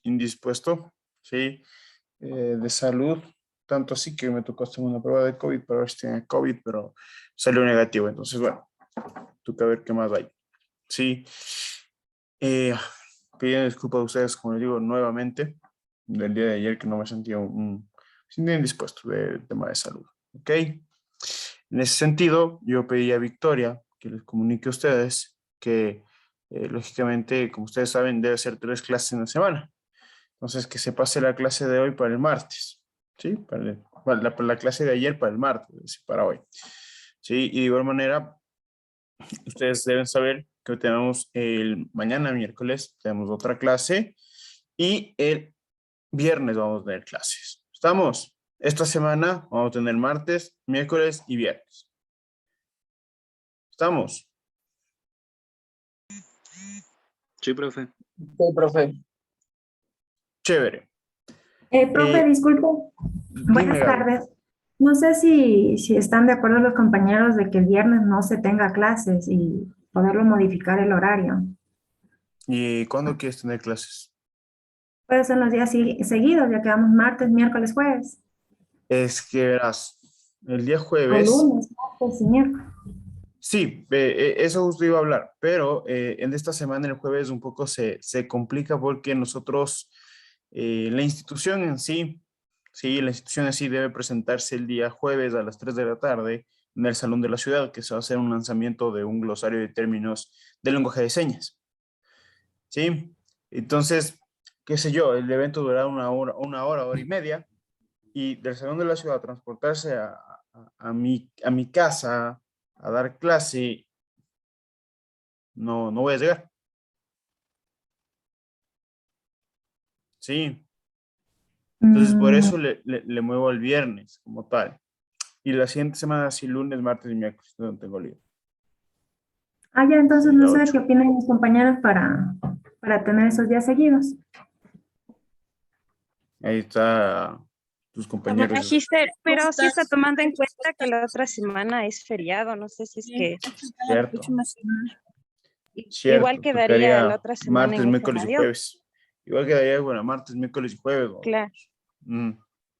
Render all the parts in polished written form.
indispuesto, ¿sí? De salud, tanto así que me tocó hacer una prueba de COVID para ver si tenía COVID, pero salió negativo. Entonces, bueno, toca ver qué más hay. Sí, eh, pidiendo disculpas a ustedes, como les digo, nuevamente, del día de ayer que no me sentía sentía indispuesto del tema de salud. ¿Ok? En ese sentido, yo pedí a Victoria que les comunique a ustedes que, lógicamente, como ustedes saben, debe ser 3 clases en la semana. Entonces, que se pase la clase de hoy para el martes, ¿sí? Para la clase de ayer para el martes, es decir, para hoy. ¿Sí? Y de igual manera, ustedes deben saber que tenemos el mañana, miércoles, tenemos otra clase y el viernes vamos a tener clases. ¿Estamos? Esta semana vamos a tener martes, miércoles y viernes. ¿Estamos? Sí, profe. Sí, profe. Chévere. Profe, disculpe. Buenas Gaby. tardes. No sé si están de acuerdo los compañeros de que el viernes no se tenga clases y poderlo modificar el horario. ¿Y cuándo quieres tener clases? Puede ser los días seguidos, ya que vamos martes, miércoles, jueves. Es que verás, el día O jueves, lunes, martes y miércoles. sí, eso justo iba a hablar, pero en esta semana el jueves un poco se complica porque nosotros, la institución en sí, sí, la institución en sí debe presentarse el día jueves a las 3 de la tarde en el Salón de la Ciudad, que se va a hacer un lanzamiento de un glosario de términos de lenguaje de señas, ¿sí? Entonces, qué sé yo, el evento durará una hora y media, y del Salón de la Ciudad transportarse a mi casa a dar clase, no voy a llegar. Sí, entonces por Mm, eso le muevo al viernes como tal. Y la siguiente semana, sí, lunes, martes y miércoles, no tengo lío. ya, entonces Sí, no la sé 8. qué opinan mis compañeros para tener esos días seguidos. Ahí está tus compañeros. Magister, pero sí está tomando en cuenta que la otra semana es feriado, no sé si es que Cierto, igual cierto. quedaría la Tocaría otra semana martes, en ese miércoles y radio. jueves. Igual quedaría, bueno, martes, miércoles y jueves. Claro.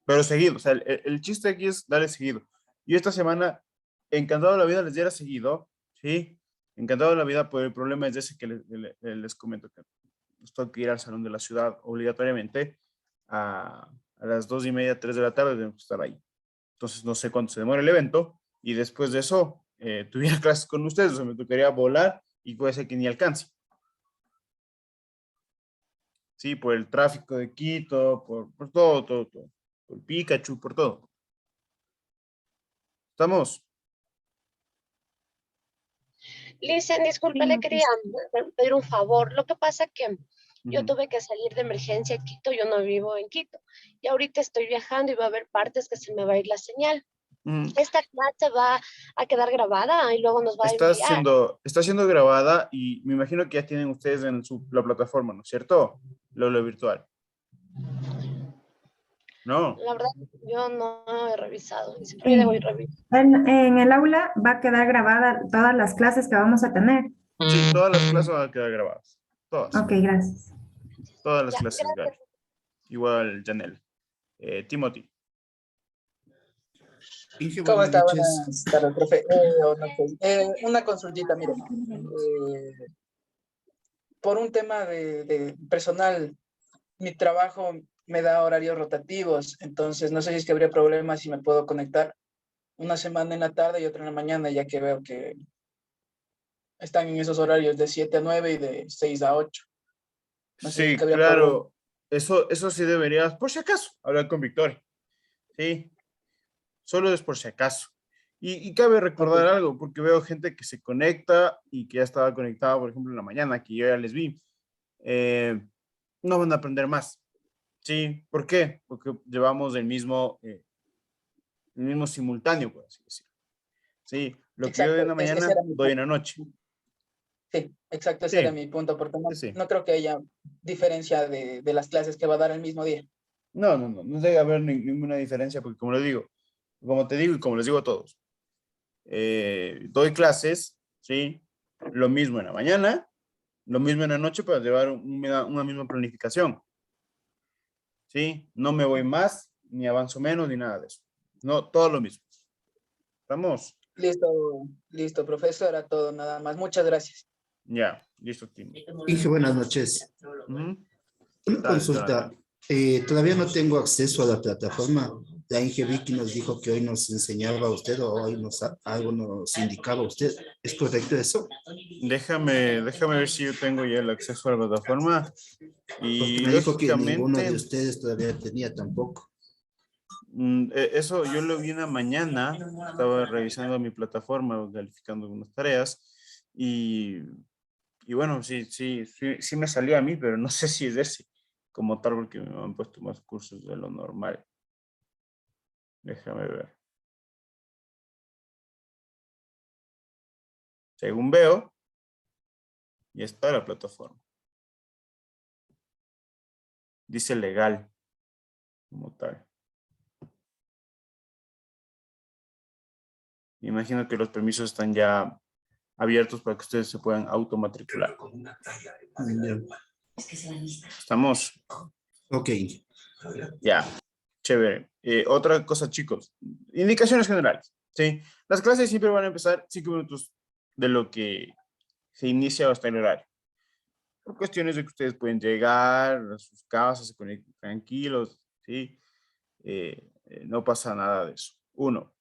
Pero seguido, o sea, el chiste aquí es darle seguido. Yo esta semana, encantado de la vida, les diera seguido, ¿sí? Encantado de la vida, pero el problema es ese que les comento, que nos tengo que ir al Salón de la Ciudad obligatoriamente a las 2:30, 3 de la tarde, tenemos que estar ahí. Entonces no sé cuánto se demora el evento y después de eso tuviera clases con ustedes, o sea, me tocaría volar y puede ser que ni alcance. Sí, por el tráfico de Quito, por todo. Por Pikachu, por todo. ¿Estamos? Listen, disculpe, le quería pedir un favor. Lo que pasa que yo tuve que salir de emergencia a Quito, yo no vivo en Quito. Y ahorita estoy viajando y va a haber partes que se me va a ir la señal. Esta clase va a quedar grabada y luego nos va a enviar. Está siendo grabada y me imagino que ya tienen ustedes en la plataforma, ¿no es cierto? Lo virtual. ¿No? La verdad, yo no he revisado. Ni siquiera Sí. debo ir revisar. En el aula va a quedar grabada todas las clases que vamos a tener. Sí, todas las clases van a quedar grabadas. Todas. Ok, gracias. Todas las Ya, clases, Gaby. gracias. Igual, Janelle. Timothy. ¿Cómo Buenas está? noches. Buenas tardes, profe. Una consultita, mire. Por un tema de personal, mi trabajo me da horarios rotativos, entonces no sé si es que habría problema si me puedo conectar una semana en la tarde y otra en la mañana, ya que veo que están en esos horarios de 7 a 9 y de 6 a 8. No sé si es que Sí, habría problema. claro. Eso sí deberías, por si acaso, hablar con Victoria. Sí, solo es por si acaso. Y cabe recordar Ok. algo, porque veo gente que se conecta y que ya estaba conectada, por ejemplo, en la mañana, que yo ya les vi. Eh, no van a aprender más. ¿Sí? ¿Por qué? Porque llevamos el mismo simultáneo, por así decirlo. Sí, lo que yo doy Exacto, en la ese era mañana, mi doy en punto. la noche. Sí, exacto, ese era Sí, mi punto, porque sí, sí. no creo que haya diferencia de las clases que va a dar el mismo día. No debe haber ninguna diferencia, porque como te digo y como les digo a todos, doy clases, ¿sí? Lo mismo en la mañana, lo mismo en la noche para llevar una misma planificación. ¿sí? No me voy más, ni avanzo menos, ni nada de eso. No, todo lo mismo. ¿Estamos? Listo, profesor, a todo, nada más. Muchas gracias. Ya, listo, Tim. Inge, buenas noches. Ujú. Una Dale, consulta. dale. Todavía no tengo acceso a la plataforma. La Inge Vicky nos dijo que hoy nos enseñaba usted o hoy algo nos indicaba usted. ¿Es correcto eso? Déjame ver si yo tengo ya el acceso a la plataforma. Porque Y me dijo que ninguno de lógicamente, ustedes todavía tenía tampoco. eso yo lo vi una mañana. Estaba revisando mi plataforma, calificando algunas tareas. Y bueno, sí me salía a mí, pero no sé si es ese como tal, porque me han puesto más cursos de lo normal. Déjame ver. Según veo, ya está la plataforma. Dice legal, como tal. Me imagino que los permisos están ya abiertos para que ustedes se puedan automatricular. Ya. ¿Estamos? Ok. Ya, chévere. Otra cosa, chicos. Indicaciones generales. ¿Sí? Las clases siempre van a empezar 5 minutos de lo que se inicia hasta el horario. Por cuestiones de que ustedes pueden llegar a sus casas, se conecten tranquilos, ¿sí? No pasa nada de eso. 1.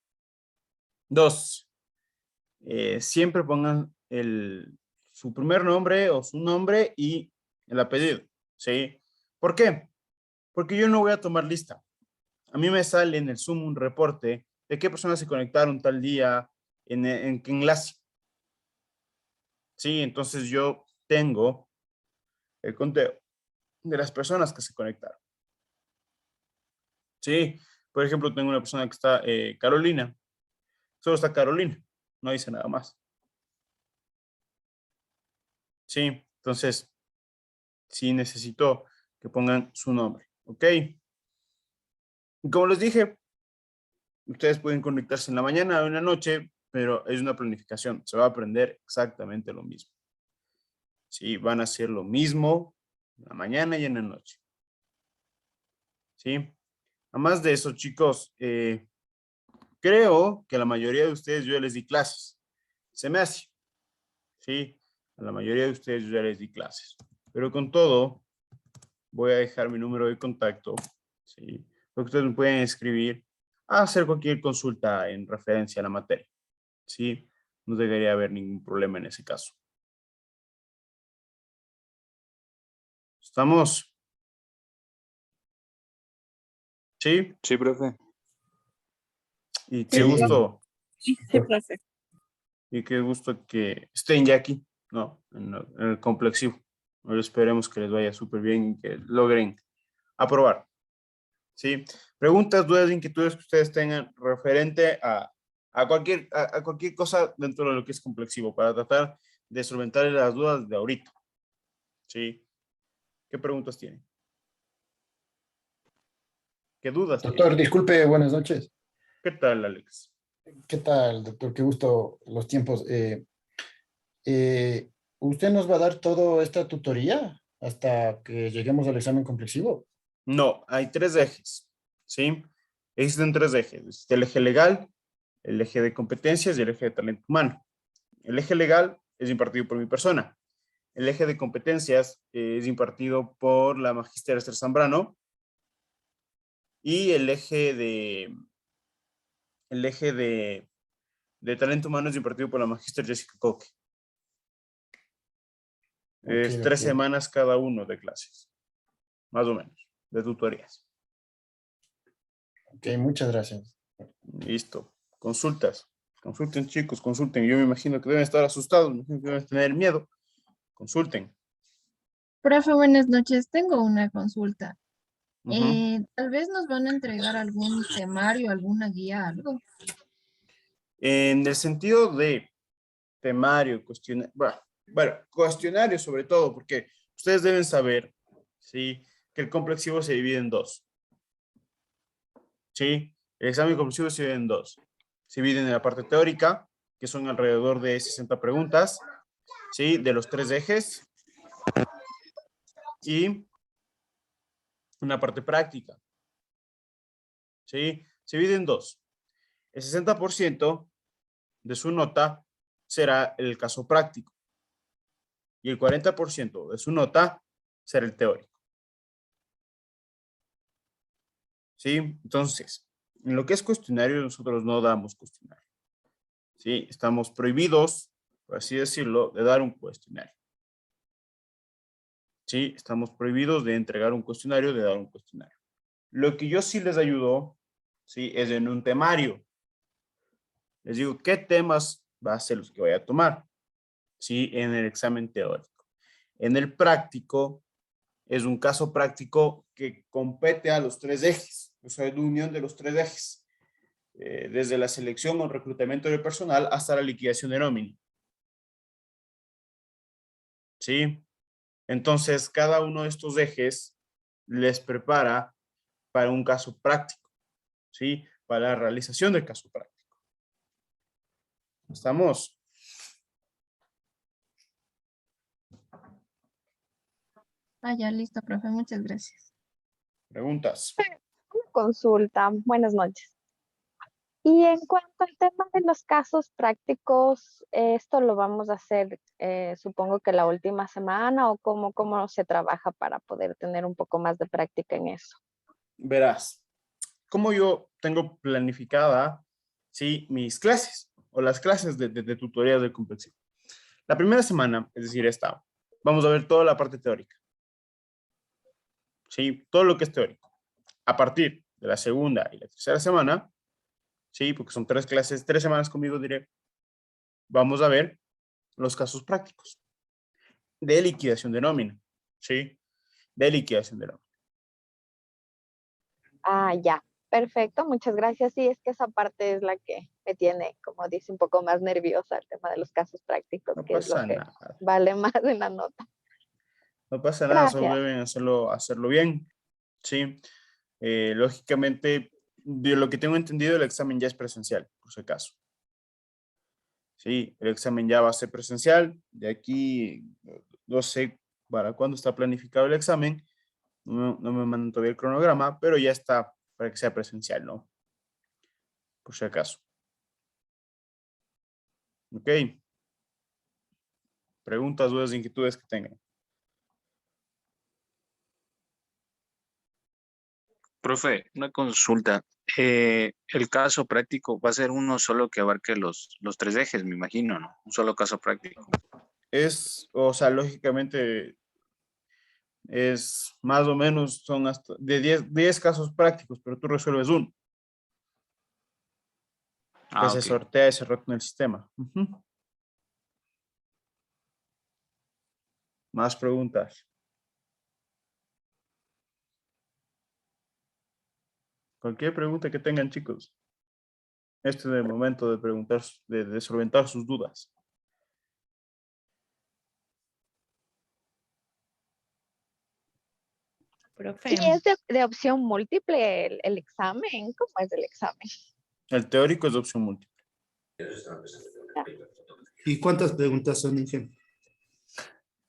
2. Siempre pongan su primer nombre o su nombre y el apellido, ¿sí? ¿Por qué? Porque yo no voy a tomar lista. A mí me sale en el Zoom un reporte de qué personas se conectaron tal día, en qué enlace. Sí, entonces yo tengo el conteo de las personas que se conectaron. Sí, por ejemplo, tengo una persona que está, Carolina. Solo está Carolina, no dice nada más. Sí, entonces sí necesito que pongan su nombre, ¿ok? Y como les dije, ustedes pueden conectarse en la mañana o en la noche, pero es una planificación. Se va a aprender exactamente lo mismo. Sí, van a hacer lo mismo en la mañana y en la noche. Sí. Además de eso, chicos, creo que a la mayoría de ustedes yo ya les di clases. Se me hace. Sí, a la mayoría de ustedes yo ya les di clases. Pero con todo, voy a dejar mi número de contacto. Sí, porque ustedes me pueden escribir a hacer cualquier consulta en referencia a la materia. Sí, no debería haber ningún problema en ese caso. ¿Estamos? ¿Sí? Sí, profe. Y qué Sí, gusto, sí, profe. y qué gusto que estén ya aquí, ¿no? En el complexivo. Ahora esperemos que les vaya súper bien y que logren aprobar. ¿Sí? Preguntas, dudas, inquietudes que ustedes tengan referente a cualquier cosa dentro de lo que es complexivo para tratar de solventar las dudas de ahorita. ¿Sí? ¿Qué preguntas tienen? ¿Qué dudas tienen? Doctor, disculpe, buenas noches. ¿Qué tal, Alex? ¿Qué tal, doctor? Qué gusto los tiempos. ¿Usted nos va a dar toda esta tutoría hasta que lleguemos al examen complexivo? No, hay 3 ejes. ¿Sí? Existen 3 ejes. Existe el eje legal, el eje de competencias y el eje de talento humano. El eje legal es impartido por mi persona. El eje de competencias es impartido por la magíster Esther Zambrano. Y el eje de talento humano es impartido por la magíster Jessica Coque. Ok, Es 3 doctor. semanas cada uno de clases, más o menos, de tutorías. Ok, muchas gracias. Listo. Consultas. Consulten, chicos, consulten. Yo me imagino que deben estar asustados, me imagino que deben tener miedo. Consulten. Profe, buenas noches. Tengo una consulta. Ujú. Tal vez nos van a entregar algún temario, alguna guía, algo. En el sentido de temario, cuestionario, bueno, cuestionario sobre todo, porque ustedes deben saber, ¿sí?, que el complexivo se divide en 2. ¿Sí? El examen complexivo se divide en 2. Se divide en la parte teórica, que son alrededor de 60 preguntas, ¿sí?, de los 3 ejes. Y una parte práctica. ¿Sí? Se divide en dos. El 60% de su nota será el caso práctico y el 40% de su nota será el teórico. ¿Sí? Entonces, en lo que es cuestionario, nosotros no damos cuestionario. ¿Sí? Estamos prohibidos, por así decirlo, de dar un cuestionario. ¿Sí? Estamos prohibidos de entregar un cuestionario, de dar un cuestionario. Lo que yo sí les ayudo, ¿sí? Es en un temario. Les digo qué temas va a ser los que voy a tomar, ¿sí? En el examen teórico. En el práctico, es un caso práctico que compete a los tres ejes, o sea, es la unión de los tres ejes, desde la selección o reclutamiento de personal hasta la liquidación de nómina. ¿Sí? Entonces, cada uno de estos ejes les prepara para un caso práctico, ¿sí? Para la realización del caso práctico. ¿Estamos? Ah, ya, listo, profe, muchas gracias. ¿Preguntas? Una consulta, buenas noches. Y en cuanto al tema de los casos prácticos, ¿esto lo vamos a hacer, supongo que la última semana o cómo se trabaja para poder tener un poco más de práctica en eso? Verás, como yo tengo planificada, ¿sí? Mis clases o las clases de tutorías del complexivo. La primera semana, es decir, esta, vamos a ver toda la parte teórica. ¿Sí? Todo lo que es teórico. A partir de la segunda y la tercera semana, ¿sí? Porque son 3 clases, 3 semanas conmigo, diré, vamos a ver los casos prácticos de liquidación de nómina, ¿sí? De liquidación de nómina. Ah, ya, perfecto, muchas gracias. Sí, es que esa parte es la que me tiene, como dice, un poco más nerviosa, el tema de los casos prácticos, No que es lo pasa que nada. vale más en la nota. No pasa nada, solo Gracias. deben hacerlo bien, ¿sí? Lógicamente, de lo que tengo entendido, el examen ya es presencial, por si acaso. Sí, el examen ya va a ser presencial. De aquí, no sé para cuándo está planificado el examen. No me mandan todavía el cronograma, pero ya está para que sea presencial, ¿no? Por si acaso. Ok. Preguntas, dudas, inquietudes que tengan. Profe, una consulta. El caso práctico va a ser uno solo que abarque los tres ejes, me imagino, ¿no? Un solo caso práctico. O sea, lógicamente es más o menos, son hasta de 10 casos prácticos, pero tú resuelves uno, que Ah, se ok. sortea y se rota en el sistema. Ujú. Más preguntas. Cualquier pregunta que tengan, chicos. Este es el momento de preguntar, de solventar sus dudas. ¿Y Profe, es de opción múltiple el examen? ¿Cómo es el examen? El teórico es de opción múltiple. ¿Y cuántas preguntas son, Inge?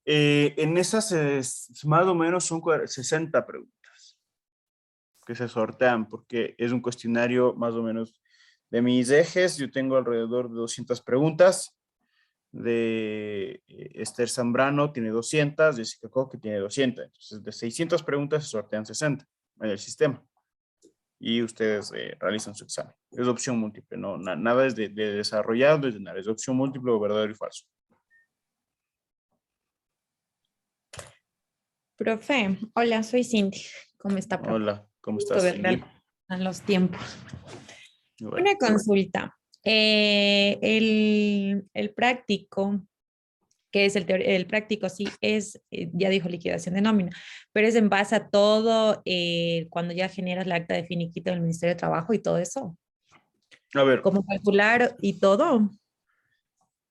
En esas más o menos son 60 preguntas que se sortean porque es un cuestionario más o menos de mis ejes. Yo tengo alrededor de 200 preguntas. De Esther Zambrano tiene 200, Jessica Coque tiene 200. Entonces, de 600 preguntas se sortean 60 en el sistema. Y ustedes realizan su examen. Es opción múltiple, no, nada es de desarrollado, es de nada, es opción múltiple o verdadero y falso. Profe, hola, soy Cindy. ¿Cómo está, profe? Hola, ¿cómo Gusto estás, verla Cindy? a los tiempos. Bueno, Una consulta. El práctico, que es el práctico, sí, es, ya dijo liquidación de nómina, pero es en base a todo cuando ya generas la acta de finiquito del Ministerio de Trabajo y todo eso. a ver, ¿Cómo calcular y todo?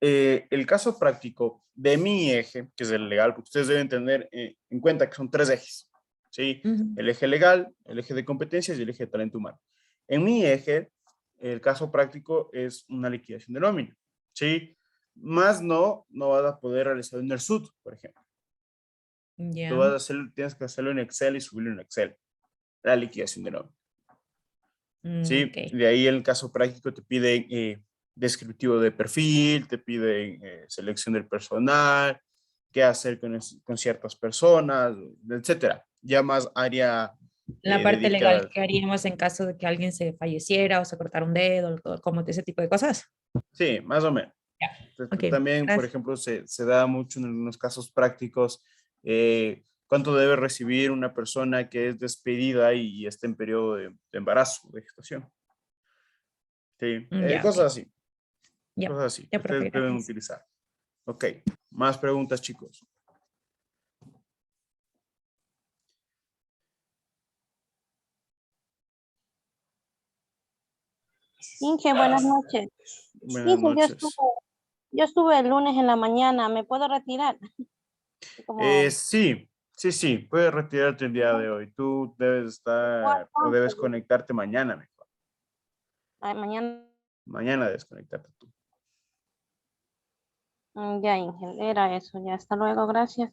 el caso práctico de mi eje, que es el legal, porque ustedes deben tener en cuenta que son 3 ejes, ¿sí? Ujú. El eje legal, el eje de competencias y el eje de talento humano. En mi eje, el caso práctico es una liquidación de nómina, ¿sí? Más no vas a poder realizar en el SUT, por ejemplo. Tú Ya. vas a hacer, tienes que hacerlo en Excel y subirlo en Excel. la liquidación de nómina. ¿Sí? Ok. De ahí en el caso práctico te piden descriptivo de perfil, te piden selección del personal, qué hacer con ciertas personas, etcétera. Ya más área La parte legal dedicada. que haríamos en caso de que alguien se falleciera o se cortara un dedo, como ese tipo de cosas. Sí, más o menos. Ya. Entonces, Ok, también, por gracias. ejemplo, se da mucho en algunos casos prácticos cuánto debe recibir una persona que es despedida y está en periodo de embarazo, de gestación. Sí, Ya, ok. cosas así, Ya, cosas así, que ya, profe, ustedes deben gracias. utilizar. Ok, más preguntas, chicos. Inge, buenas noches. Buenas Inge, noches. yo estuve el lunes en la mañana, ¿me puedo retirar? Como, Sí, puedes retirarte el día de hoy. Tú debes estar o debes conectarte mañana mejor. ay, mañana, Mañana debes conectarte tú. ya, Inge, era eso, ya, hasta luego, gracias.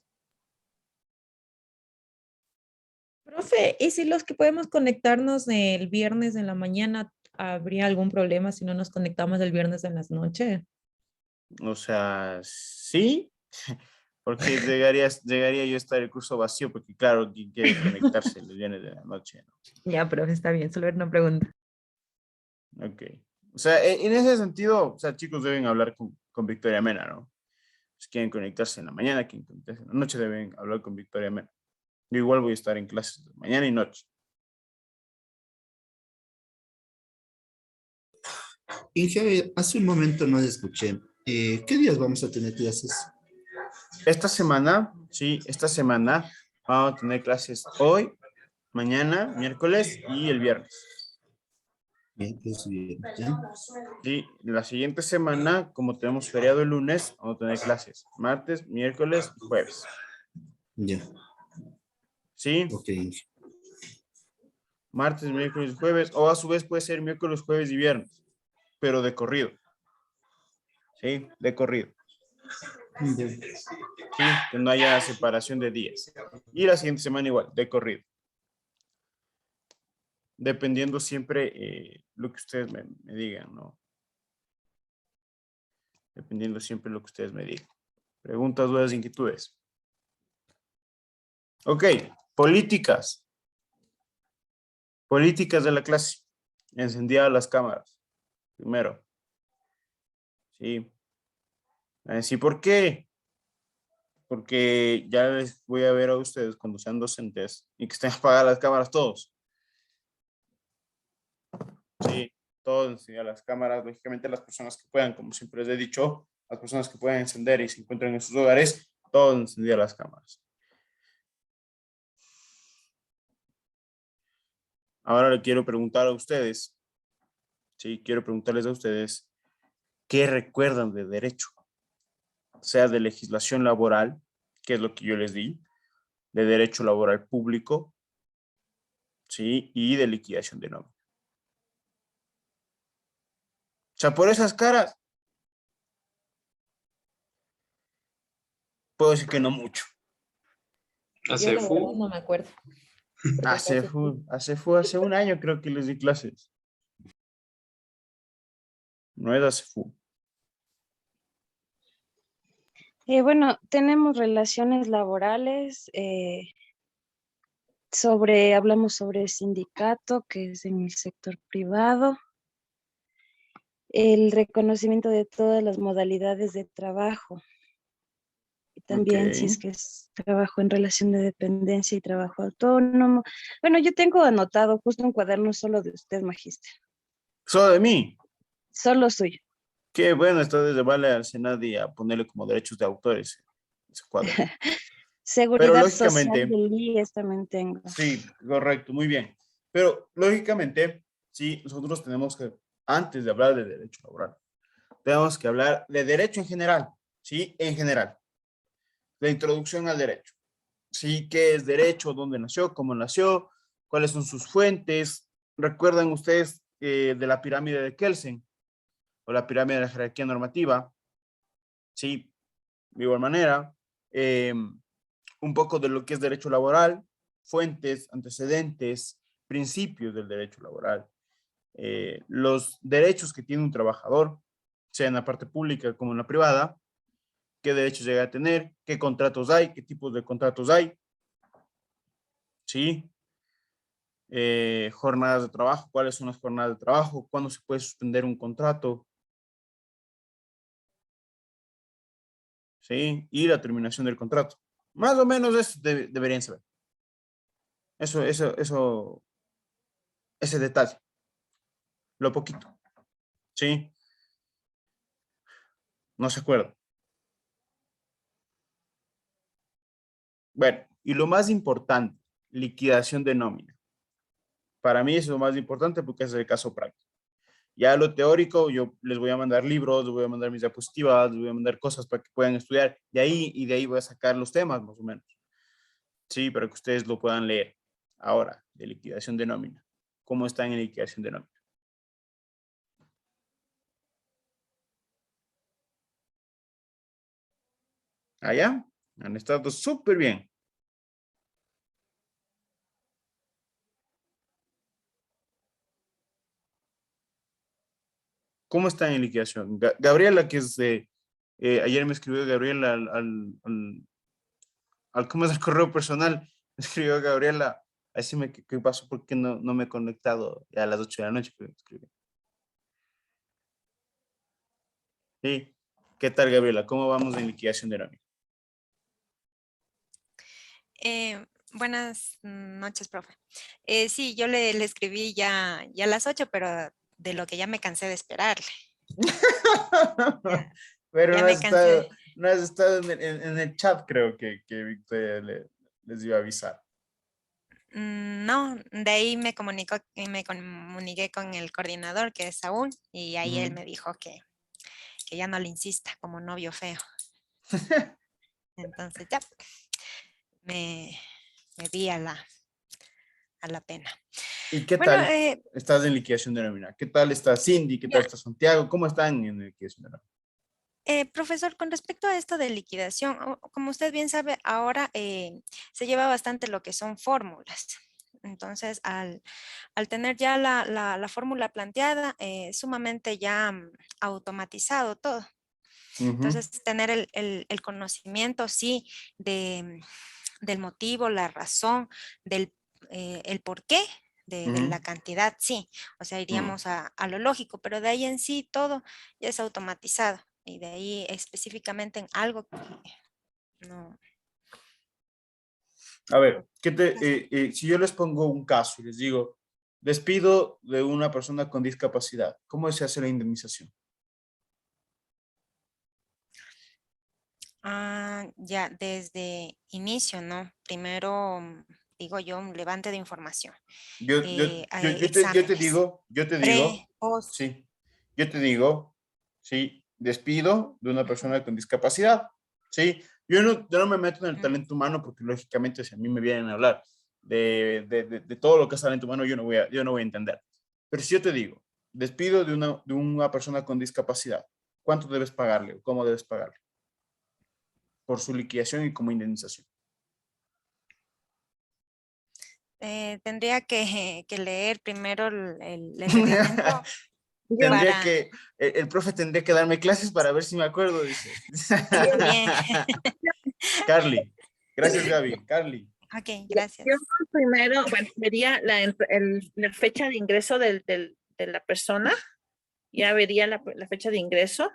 Profe, ¿y si los que podemos conectarnos el viernes en la mañana, habría algún problema si no nos conectamos el viernes en las noches? O sea, sí, porque llegaría yo a estar el curso vacío, porque claro, quien quiere conectarse los viernes de la noche, ¿no? Ya, profe, está bien, solo era una pregunta. Ok. O sea, en ese sentido, o sea, chicos deben hablar con Victoria Mena, ¿no? Si quieren conectarse en la mañana, quieren conectarse en la noche, deben hablar con Victoria Mena. Yo igual voy a estar en clases de mañana y noche. Inge, hace un momento no le escuché. ¿Qué días vamos a tener clases? Esta semana, sí, esta semana vamos a tener clases hoy, mañana, miércoles y el viernes. Miércoles y viernes, ¿ya? Sí, la siguiente semana, como tenemos feriado el lunes, vamos a tener clases martes, miércoles y jueves. Ya. ¿Sí? Ok, Inge. Martes, miércoles y jueves, o a su vez puede ser miércoles, jueves y viernes, pero de corrido. ¿Sí? De corrido. Ya. ¿Sí? Que no haya separación de días. Y la siguiente semana igual, de corrido. Dependiendo siempre lo que ustedes me digan, ¿no? Dependiendo siempre lo que ustedes me digan. Preguntas, dudas, inquietudes. Ok, políticas. Políticas de la clase. Encendidas las cámaras. Primero. Sí. Sí, ¿por qué? Porque ya les voy a ver a ustedes cuando sean docentes y que estén apagadas las cámaras todos. Sí, todos encender las cámaras. Lógicamente las personas que puedan, como siempre les he dicho, las personas que puedan encender y se encuentran en sus hogares, todos encendidas las cámaras. Ahora le quiero preguntar a ustedes, sí, quiero preguntarles a ustedes, ¿qué recuerdan de derecho? Sea de legislación laboral, que es lo que yo les di, de derecho laboral público, sí, y de liquidación de nómina. O sea, por esas caras, puedo decir que no mucho. Yo la verdad no me acuerdo. Hace un año creo que les di clases. No es ACEFU. Bueno, tenemos relaciones laborales, hablamos sobre sindicato, que es en el sector privado, el reconocimiento de todas las modalidades de trabajo, y también si es Ok. que es trabajo en relación de dependencia y trabajo autónomo. Bueno, yo tengo anotado justo un cuaderno solo de usted, magíster, Solo de mí. solo suyo. Qué bueno, entonces vale al Senado y a ponerle como derechos de autores ese cuadro. Pero Seguridad social lógicamente, del IES también tengo. sí, correcto, muy bien. Pero lógicamente, sí, nosotros tenemos que, antes de hablar de derecho laboral, tenemos que hablar de derecho en general, ¿sí? En general. La introducción al derecho. ¿Sí? ¿Qué es derecho? ¿Dónde nació? ¿Cómo nació? ¿Cuáles son sus fuentes? ¿Recuerdan ustedes de la pirámide de Kelsen? O la pirámide de la jerarquía normativa. Sí, de igual manera. Un poco de lo que es derecho laboral, fuentes, antecedentes, principios del derecho laboral, los derechos que tiene un trabajador, sea en la parte pública como en la privada, qué derechos llega a tener, qué contratos hay, qué tipos de contratos hay, ¿sí? Jornadas de trabajo, cuáles son las jornadas de trabajo, cuándo se puede suspender un contrato, ¿sí? Y la terminación del contrato. Más o menos eso deberían saber. Ese detalle. Lo poquito. ¿Sí? No se acuerdan. Bueno, y lo más importante, liquidación de nómina. Para mí eso es lo más importante porque es el caso práctico. Ya lo teórico, yo les voy a mandar libros, les voy a mandar mis diapositivas, les voy a mandar cosas para que puedan estudiar. De ahí voy a sacar los temas, más o menos. Sí, para que ustedes lo puedan leer. Ahora, de liquidación de nómina. ¿Cómo están en liquidación de nómina? Allá han estado súper bien. ¿Cómo están en liquidación? Gabriela, que es de... ayer me escribió Gabriela ¿cómo es el correo personal? Me escribió Gabriela. Así ¿qué pasó? ¿Por qué no me he conectado ya a las 8 de la noche? Pero me escribió. Sí. ¿Qué tal, Gabriela? ¿Cómo vamos en liquidación de nómina? Buenas noches, profe. Sí, yo le escribí ya a las 8, pero de lo que ya me cansé de esperarle. Pero ya no me has cansé. estado en el chat, creo que Victoria les iba a avisar. No, de ahí me comuniqué con el coordinador, que es Saúl, y ahí él me dijo que ya no le insista como novio feo. Entonces ya me di a la pena. ¿Y qué Bueno, tal estás en liquidación de nómina? ¿Qué tal está Cindy? ¿Qué tal está Santiago? ¿Cómo están en liquidación de nómina? Profesor, con respecto a esto de liquidación, como usted bien sabe, ahora se lleva bastante lo que son fórmulas. Entonces, al tener ya la fórmula planteada, sumamente ya automatizado todo. Entonces, tener el conocimiento, sí, del motivo, la razón, el porqué de la cantidad, sí. O sea, iríamos a lo lógico, pero de ahí en sí todo ya es automatizado. Y de ahí específicamente en algo que no. A ver, si yo les pongo un caso y les digo, despido de una persona con discapacidad, ¿cómo se hace la indemnización? Ya desde inicio, ¿no? Primero, digo yo, un levante de información. Yo te digo, post. sí, yo te digo, sí, despido de una persona con discapacidad, sí. Yo no me meto en el talento humano porque lógicamente si a mí me vienen a hablar de todo lo que es talento humano, yo no voy a entender. Pero si yo te digo, despido de una persona con discapacidad, ¿cuánto debes pagarle o cómo debes pagarle? Por su liquidación y como indemnización. Tendría que leer primero el reglamento. El profe tendría que darme clases para ver si me acuerdo, dice. Bien. Carly. Gracias, Gaby. Carly. Ok, gracias. Yo primero, bueno, vería la fecha de ingreso de la persona. Ya vería la fecha de ingreso,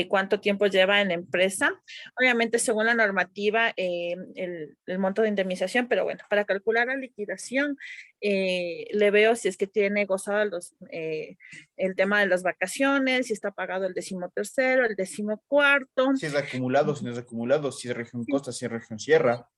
cuánto tiempo lleva en la empresa. Obviamente, según la normativa, el monto de indemnización, pero bueno, para calcular la liquidación, le veo si es que tiene gozado el tema de las vacaciones, si está pagado el 13º, el 14º. Si es acumulado, si no es acumulado, si es región costa, si es región sierra.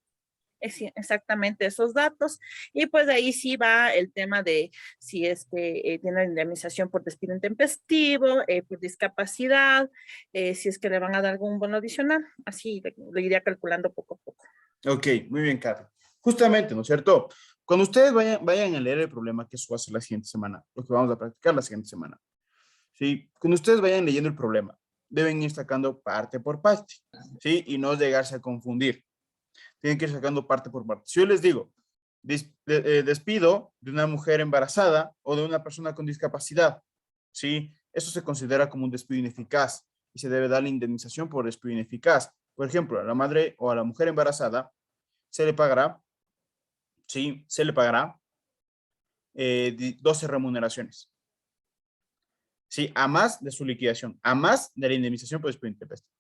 Exactamente esos datos, y pues de ahí sí va el tema de si es que tiene indemnización por despido intempestivo, por discapacidad, si es que le van a dar algún bono adicional, así lo iría calculando poco a poco. Ok, muy bien, Carlos. Justamente, ¿no es cierto? Cuando ustedes vayan a leer el problema, que eso va a ser la siguiente semana, lo que vamos a practicar la siguiente semana, ¿sí? Cuando ustedes vayan leyendo el problema, deben ir sacando parte por parte, ¿sí? Y no llegarse a confundir. Tienen que ir sacando parte por parte. Si yo les digo, despido de una mujer embarazada o de una persona con discapacidad, ¿sí? Eso se considera como un despido ineficaz y se debe dar la indemnización por despido ineficaz. Por ejemplo, a la madre o a la mujer embarazada se le pagará, ¿sí? Se le pagará 12 remuneraciones. Sí, a más de su liquidación, a más de la indemnización por despido intempestivo.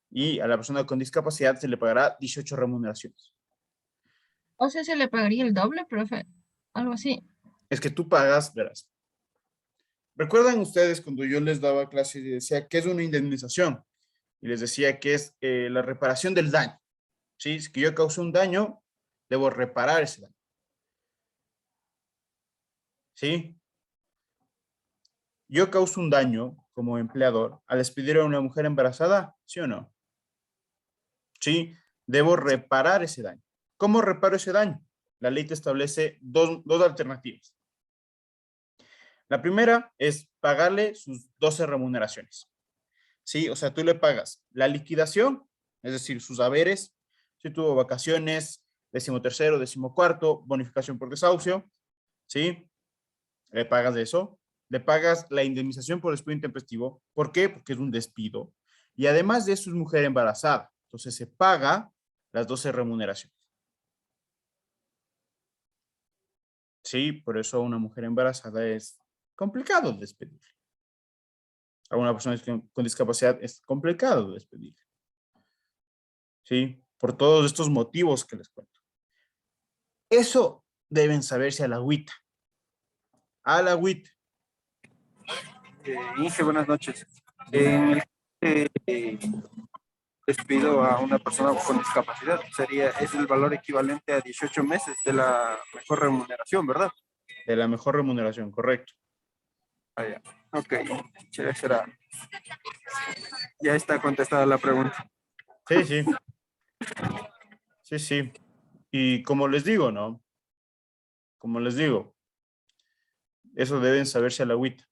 Y a la persona con discapacidad se le pagará 18 remuneraciones. O sea, se le pagaría el doble, profe. Algo así. Es que tú pagas, verás. ¿Recuerdan ustedes cuando yo les daba clase y decía que es una indemnización? Y les decía que es la reparación del daño. ¿Sí? Si que yo causé un daño, debo reparar ese daño. ¿Sí? Yo causo un daño como empleador al despedir a una mujer embarazada, ¿sí o no? Sí, debo reparar ese daño. ¿Cómo reparo ese daño? La ley te establece dos alternativas. La primera es pagarle sus 12 remuneraciones. ¿Sí? O sea, tú le pagas la liquidación, es decir, sus haberes, si tuvo vacaciones, 13º, 14º, bonificación por desahucio, ¿sí? Le pagas de eso. Le pagas la indemnización por despido intempestivo. ¿Por qué? Porque es un despido. Y además de eso es mujer embarazada. Entonces se paga las 12 remuneraciones. Sí, por eso a una mujer embarazada es complicado despedir. A una persona con discapacidad es complicado despedir. Sí, por todos estos motivos que les cuento. Eso deben saberse a la agüita. A la agüita. Inge, buenas noches. Despido a una persona con discapacidad. Es el valor equivalente a 18 meses de la mejor remuneración, ¿verdad? De la mejor remuneración, correcto. Ah, ya. Ok, será. Ya está contestada la pregunta. Sí, sí. Sí, sí. Y como les digo, ¿no? Como les digo, eso deben saberse a la agüita.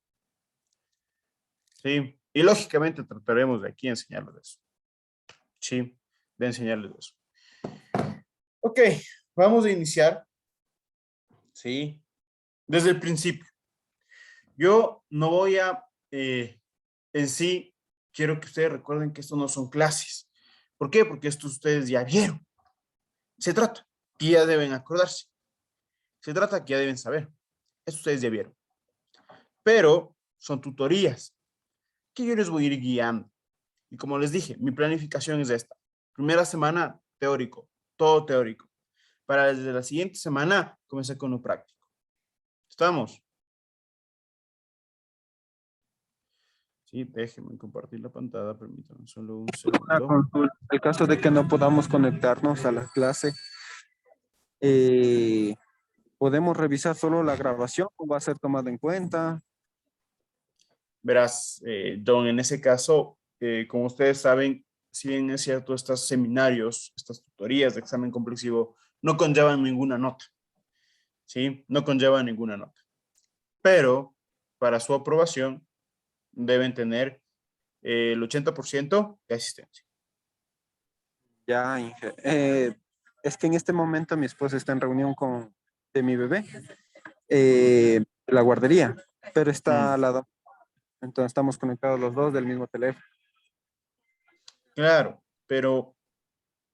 Sí. Y lógicamente trataremos de aquí enseñarles eso. Sí, de enseñarles eso. Ok, vamos a iniciar. Sí. Desde el principio. Yo no voy a, en sí, quiero que ustedes recuerden que esto no son clases. ¿Por qué? Porque esto ustedes ya vieron. Se trata que ya deben acordarse. Se trata que ya deben saber. Esto ustedes ya vieron. Pero son tutorías que yo les voy a ir guiando. Y como les dije, mi planificación es esta. Primera semana, teórico. Todo teórico. Para desde la siguiente semana, comenzar con lo práctico. ¿Estamos? Sí, déjenme compartir la pantalla, permítanme solo un Una segundo. consulta. En el caso de que no podamos conectarnos a la clase, ¿podemos revisar solo la grabación o va a ser tomado en cuenta? Verás, Don, en ese caso, como ustedes saben, si bien es cierto, estos seminarios, estas tutorías de examen complexivo no conllevan ninguna nota. ¿Sí? No conllevan ninguna nota. Pero para su aprobación deben tener el 80% de asistencia. Ya, Inge. Es que en este momento mi esposa está en reunión de mi bebé, la guardería, pero está al lado. Entonces estamos conectados los dos del mismo teléfono. Claro, pero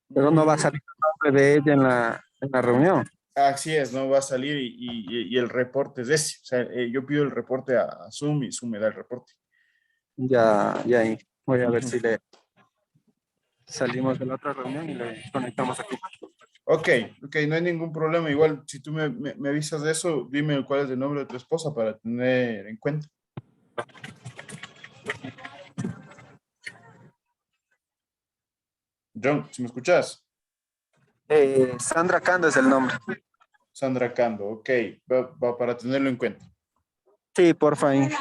no va a salir el nombre de ella en la reunión. Así es, no va a salir y el reporte es ese. O sea, yo pido el reporte a Zoom y Zoom me da el reporte. Ya, Inge. Voy a ver si le salimos de la otra reunión y le conectamos aquí. Ok, no hay ningún problema. Igual, si tú me avisas de eso, dime cuál es el nombre de tu esposa para tener en cuenta. John, ¿si me escuchas? Sandra Cando es el nombre. Sandra Cando, ok, va para tenerlo en cuenta. Sí, porfa, Inge.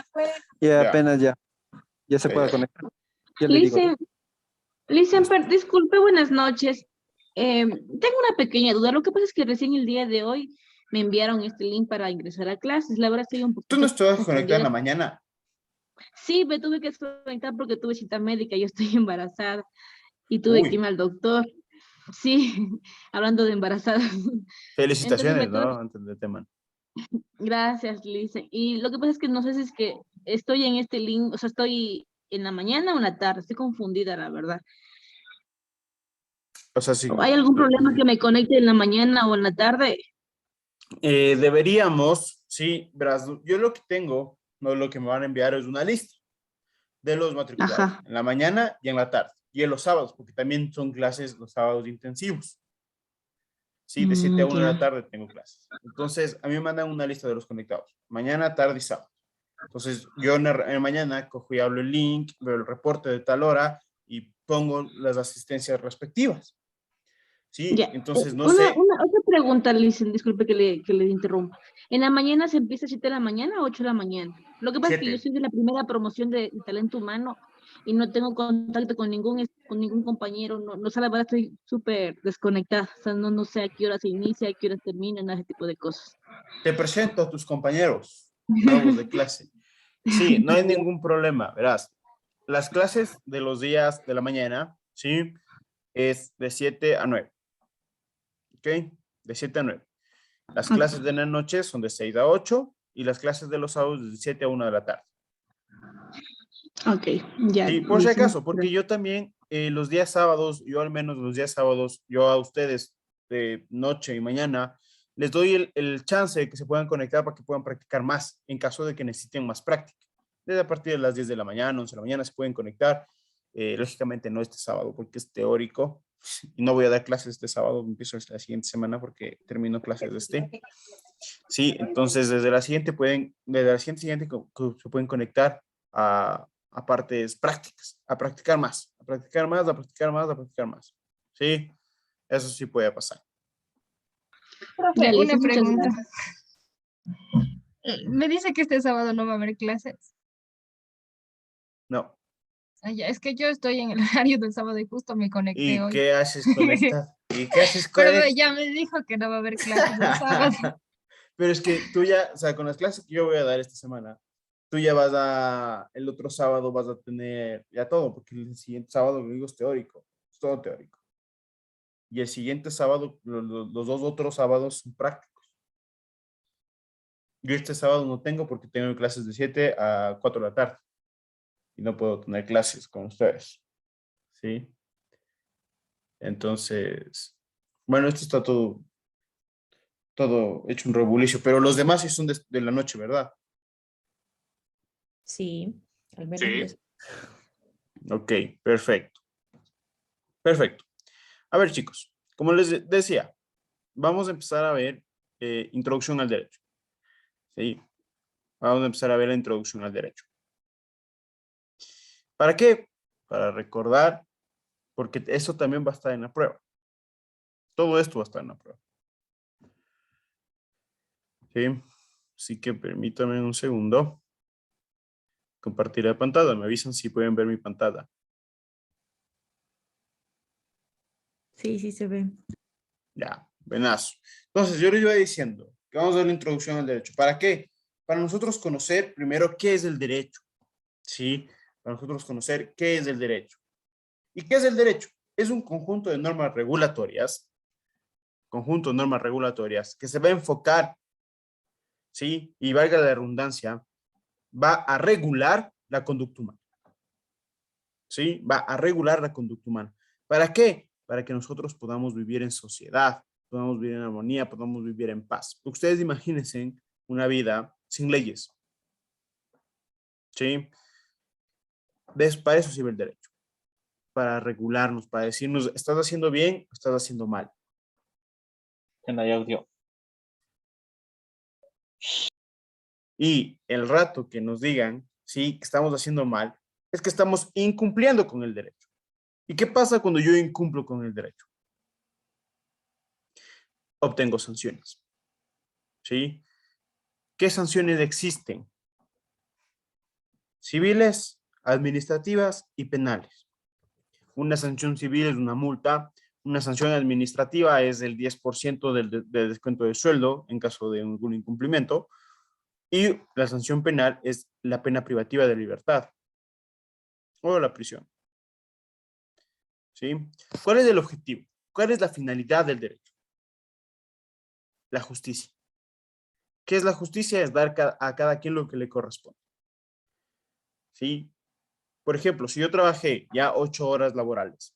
Ya apenas ya se puede conectar. Ya le digo. Disculpe, buenas noches. Tengo una pequeña duda. Lo que pasa es que recién el día de hoy me enviaron este link para ingresar a clases. La verdad estoy un poquito ¿Tú no estabas conectada en la confundida. mañana? Sí, me tuve que desconectar porque tuve cita médica. Yo estoy embarazada y tuve que irme al doctor. Sí, hablando de embarazadas. Entonces Felicitaciones, me quedo, ¿no? Antes del tema. gracias, Liz. Y lo que pasa es que no sé si es que estoy en este link, o sea, estoy en la mañana o en la tarde, estoy confundida, la verdad. O sea, sí. ¿Hay algún problema que me conecte en la mañana o en la tarde? Deberíamos, sí, verás, yo lo que tengo, no lo que me van a enviar es una lista de los matriculados Ajá. en la mañana y en la tarde y en los sábados, porque también son clases los sábados intensivos. Sí, de 7 a 1 de la Ya. tarde tengo clases. Entonces, a mí me mandan una lista de los conectados, mañana, tarde y sábado. Entonces, yo en la mañana cojo y hablo el link, veo el reporte de tal hora y pongo las asistencias respectivas. Sí, Ya. entonces no Una, sé. otra pregunta, Liz, disculpe que le interrumpa. ¿En la mañana se empieza a 7 de la mañana o 8 de la mañana? Lo que pasa es que yo 7. soy de la primera promoción de talento humano y no tengo contacto con ningún compañero, no sé, la verdad estoy súper desconectada, o sea, no sé a qué hora se inicia, a qué hora termina, nada de ese tipo de cosas. Te presento a tus compañeros nuevos de clase. Sí, no hay ningún problema, verás. Las clases de los días de la mañana, ¿sí? Es de 7 a 9. ¿Ok? De 7 a 9. Las clases de la noche son de 6 a 8 y las clases de los sábados de 7 a 1 de la tarde. Ok, ya. Sí, por si Liz, acaso, porque yo también los días sábados, yo al menos los días sábados, yo a ustedes de noche y mañana, les doy el chance de que se puedan conectar para que puedan practicar más en caso de que necesiten más práctica. Desde a partir de las 10 de la mañana, 11 de la mañana se pueden conectar. Lógicamente no este sábado porque es teórico y no voy a dar clases este sábado, empiezo la siguiente semana porque termino clases de este. Sí, entonces desde la siguiente siguiente se pueden conectar a partes prácticas, a practicar más, a practicar más, a practicar más, a practicar más. Sí, eso sí puede pasar. Ya, Profe, Liz, una muchas pregunta. gracias. Me dice que este sábado no va a haber clases. No. Ah, ya, es que yo estoy en el horario del sábado y justo me conecté ¿Y hoy. qué haces conectado? ¿Y qué haces Pero conectado? ya me dijo que no va a haber clases el sábado. Pero es que tú ya, o sea, con las clases que yo voy a dar esta semana, tú ya el otro sábado vas a tener ya todo, porque el siguiente sábado lo digo es teórico, es todo teórico. Y el siguiente sábado, los dos otros sábados son prácticos. Yo este sábado no tengo porque tengo clases de 7 a 4 de la tarde y no puedo tener clases con ustedes. ¿Sí? Entonces, bueno, esto está todo hecho un rebulicio, pero los demás sí son de la noche, ¿verdad? Sí, al menos Sí. eso. Ok, perfecto. Perfecto. A ver, chicos, como les decía, vamos a empezar a ver introducción al derecho. ¿Sí? Vamos a empezar a ver la introducción al derecho. ¿Para qué? Para recordar, porque eso también va a estar en la prueba. Todo esto va a estar en la prueba. ¿Sí? Así que permítanme un segundo. Compartir la pantalla. Me avisan si pueden ver mi pantalla. Sí, sí se ve. Ya, buenazo. Entonces, yo les iba diciendo que vamos a dar la introducción al derecho. ¿Para qué? Para nosotros conocer primero qué es el derecho. ¿Sí? Para nosotros conocer qué es el derecho. ¿Y qué es el derecho? Es un conjunto de normas regulatorias, que se va a enfocar, ¿sí? Y valga la redundancia, va a regular la conducta humana. ¿Sí? Va a regular la conducta humana. ¿Para qué? Para que nosotros podamos vivir en sociedad, podamos vivir en armonía, podamos vivir en paz. Ustedes imagínense una vida sin leyes. ¿Sí? Para eso sirve el derecho. Para regularnos, para decirnos, ¿estás haciendo bien o estás haciendo mal? En la audio. Y el rato que nos digan, sí, que estamos haciendo mal, es que estamos incumpliendo con el derecho. ¿Y qué pasa cuando yo incumplo con el derecho? Obtengo sanciones. ¿Sí? ¿Qué sanciones existen? Civiles, administrativas y penales. Una sanción civil es una multa, una sanción administrativa es el 10% del descuento de sueldo en caso de algún incumplimiento, y la sanción penal es la pena privativa de libertad o la prisión. ¿Sí? ¿Cuál es el objetivo? ¿Cuál es la finalidad del derecho? La justicia. ¿Qué es la justicia? Es dar a cada quien lo que le corresponde. ¿Sí? Por ejemplo, si yo trabajé ya 8 horas laborales,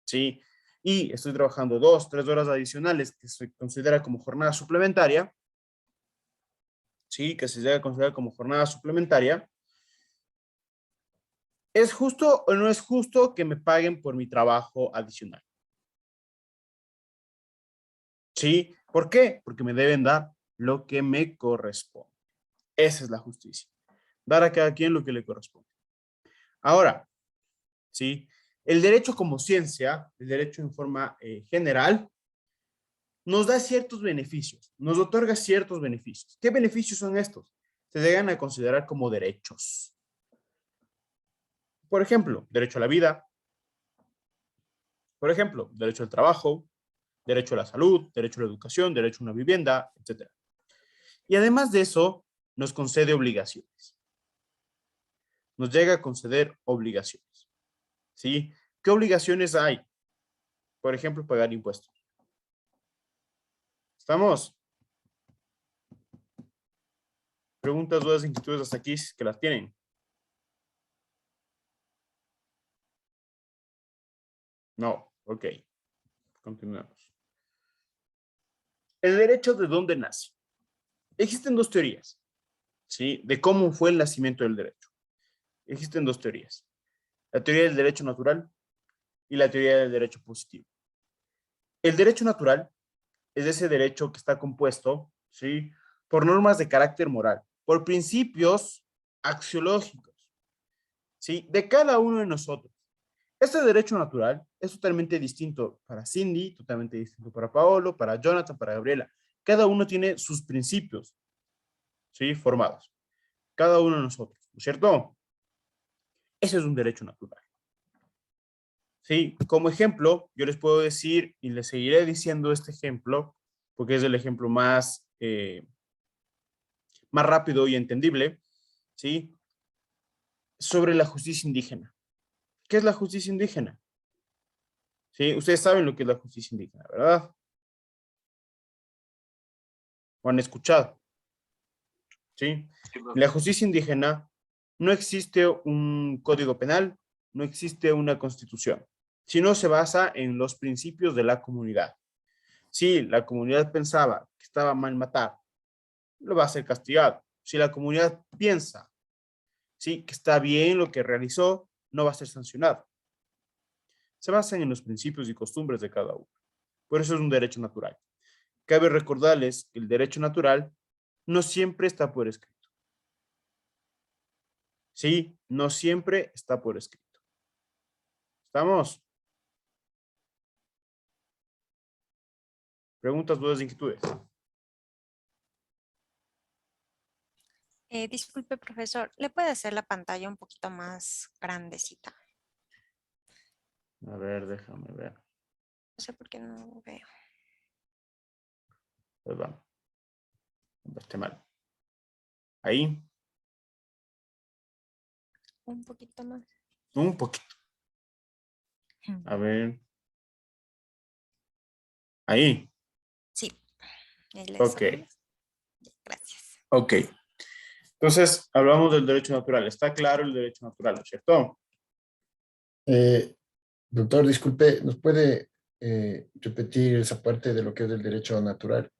¿sí? Y estoy trabajando 2, 3 horas adicionales, que se considera como jornada suplementaria, ¿sí? Que se debe considerar como jornada suplementaria. ¿Es justo o no es justo que me paguen por mi trabajo adicional? ¿Sí? ¿Por qué? Porque me deben dar lo que me corresponde. Esa es la justicia. Dar a cada quien lo que le corresponde. Ahora, ¿sí? El derecho como ciencia, el derecho en forma general, nos da ciertos beneficios, nos otorga ciertos beneficios. ¿Qué beneficios son estos? Se llegan a considerar como derechos. Por ejemplo, derecho a la vida. Por ejemplo, derecho al trabajo, derecho a la salud, derecho a la educación, derecho a una vivienda, etc. Y además de eso, nos concede obligaciones. Nos llega a conceder obligaciones. ¿Sí? ¿Qué obligaciones hay? Por ejemplo, pagar impuestos. ¿Estamos? Preguntas, dudas, inquietudes hasta aquí que las tienen. No, ok. Continuamos. ¿El derecho de dónde nace? Existen dos teorías, ¿sí? De cómo fue el nacimiento del derecho. Existen dos teorías. La teoría del derecho natural y la teoría del derecho positivo. El derecho natural es ese derecho que está compuesto, ¿sí? Por normas de carácter moral, por principios axiológicos, ¿sí? De cada uno de nosotros. Este derecho natural es totalmente distinto para Cindy, totalmente distinto para Paolo, para Jonathan, para Gabriela. Cada uno tiene sus principios, ¿sí? Formados. Cada uno de nosotros, ¿no es cierto? Ese es un derecho natural. ¿Sí? Como ejemplo, yo les puedo decir, y les seguiré diciendo este ejemplo, porque es el ejemplo más rápido y entendible, ¿sí? Sobre la justicia indígena. ¿Qué es la justicia indígena? ¿Sí? Ustedes saben lo que es la justicia indígena, ¿verdad? ¿O han escuchado? ¿Sí? En la justicia indígena no existe un código penal, no existe una constitución, sino se basa en los principios de la comunidad. Si la comunidad pensaba que estaba mal matar, lo va a ser castigado. Si la comunidad piensa, ¿sí?, que está bien lo que realizó, no va a ser sancionado. Se basan en los principios y costumbres de cada uno. Por eso es un derecho natural. Cabe recordarles que el derecho natural no siempre está por escrito. Sí, no siempre está por escrito. ¿Estamos? Preguntas, dudas, inquietudes. Disculpe, profesor, ¿le puede hacer la pantalla un poquito más grandecita? A ver, déjame ver. No sé por qué no veo. Perdón. Esté mal. Ahí. Un poquito más. Un poquito. A ver. Ahí. Sí. Ahí le Ok. subimos. Gracias. Ok. Entonces, hablamos del derecho natural. Está claro el derecho natural, ¿no es cierto? Doctor, disculpe, ¿nos puede repetir esa parte de lo que es el derecho natural?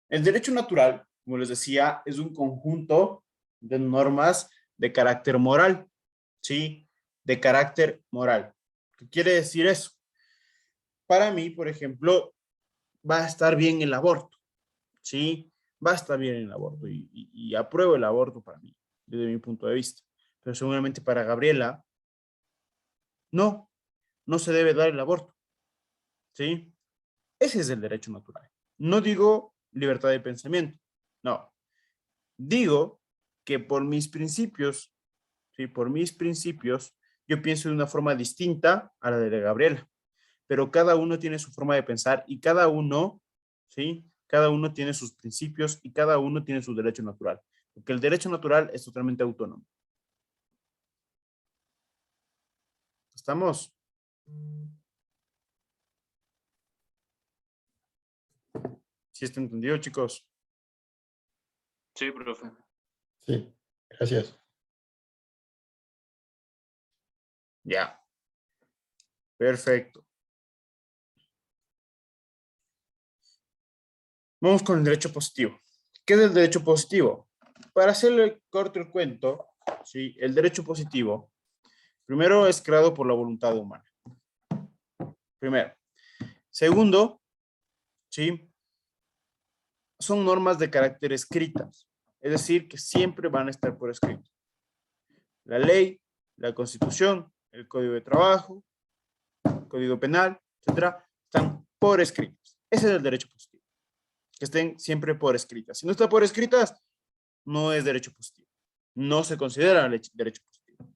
El derecho natural, como les decía, es un conjunto de normas de carácter moral, ¿sí? De carácter moral. ¿Qué quiere decir eso? Para mí, por ejemplo, va a estar bien el aborto, ¿sí? Va a estar bien el aborto y apruebo el aborto para mí, desde mi punto de vista. Pero seguramente para Gabriela, no se debe dar el aborto, ¿sí? Ese es el derecho natural. No digo libertad de pensamiento, no. Digo que por mis principios, ¿sí? Por mis principios, yo pienso de una forma distinta a la de Gabriela, pero cada uno tiene su forma de pensar y cada uno, ¿sí? Cada uno tiene sus principios y cada uno tiene su derecho natural, porque el derecho natural es totalmente autónomo. ¿Estamos? ¿Sí está entendido, chicos? Sí, profe. Sí, gracias. Ya. Perfecto. Vamos con el derecho positivo. ¿Qué es el derecho positivo? Para hacerle corto el cuento, ¿sí? El derecho positivo, primero, es creado por la voluntad humana. Primero. Segundo, ¿sí? Son normas de carácter escritas. Es decir, que siempre van a estar por escrito. La ley, la Constitución, el Código de Trabajo, el Código Penal, etcétera, están por escritos. Ese es el derecho positivo. Que estén siempre por escritas. Si no está por escritas, no es derecho positivo. No se considera derecho positivo.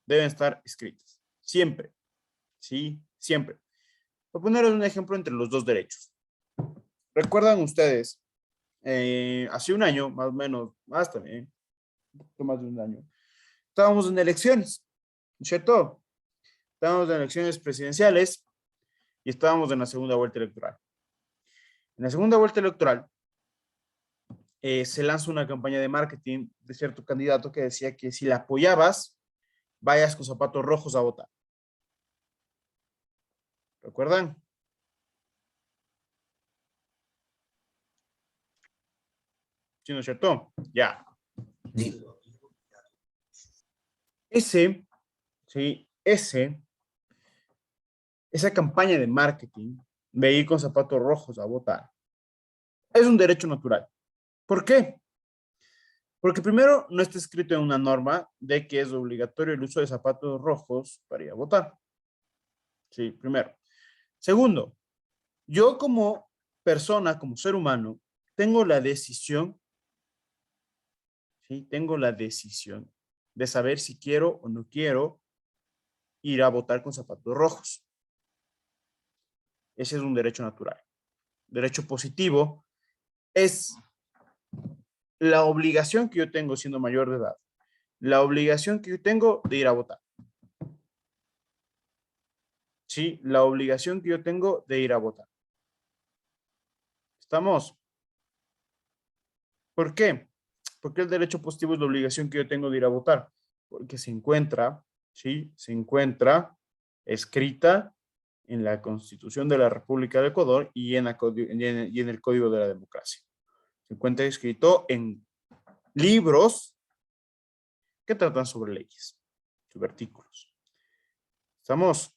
Deben estar escritas. Siempre. Sí, siempre. Voy a ponerles un ejemplo entre los dos derechos. ¿Recuerdan ustedes? Hace un año, más o menos, más también, un poquito más de un año, estábamos en elecciones, ¿no es cierto? Estábamos en elecciones presidenciales y estábamos en la segunda vuelta electoral. En la segunda vuelta electoral se lanza una campaña de marketing de cierto candidato que decía que si la apoyabas, vayas con zapatos rojos a votar. ¿Recuerdan? ¿Sí, no es cierto? Ya. Esa campaña de marketing de ir con zapatos rojos a votar es un derecho natural. ¿Por qué? Porque primero no está escrito en una norma de que es obligatorio el uso de zapatos rojos para ir a votar. Sí, primero. Segundo, yo como persona, como ser humano, tengo la decisión, ¿sí? Tengo la decisión de saber si quiero o no quiero ir a votar con zapatos rojos. Ese es un derecho natural. Derecho positivo es la obligación que yo tengo siendo mayor de edad. La obligación que yo tengo de ir a votar. Sí, la obligación que yo tengo de ir a votar. ¿Estamos? ¿Por qué? Porque el derecho positivo es la obligación que yo tengo de ir a votar. Porque se encuentra, ¿sí? Se encuentra escrita en la Constitución de la República de Ecuador y en el Código de la Democracia. Se encuentra escrito en libros que tratan sobre leyes, sobre artículos. ¿Estamos?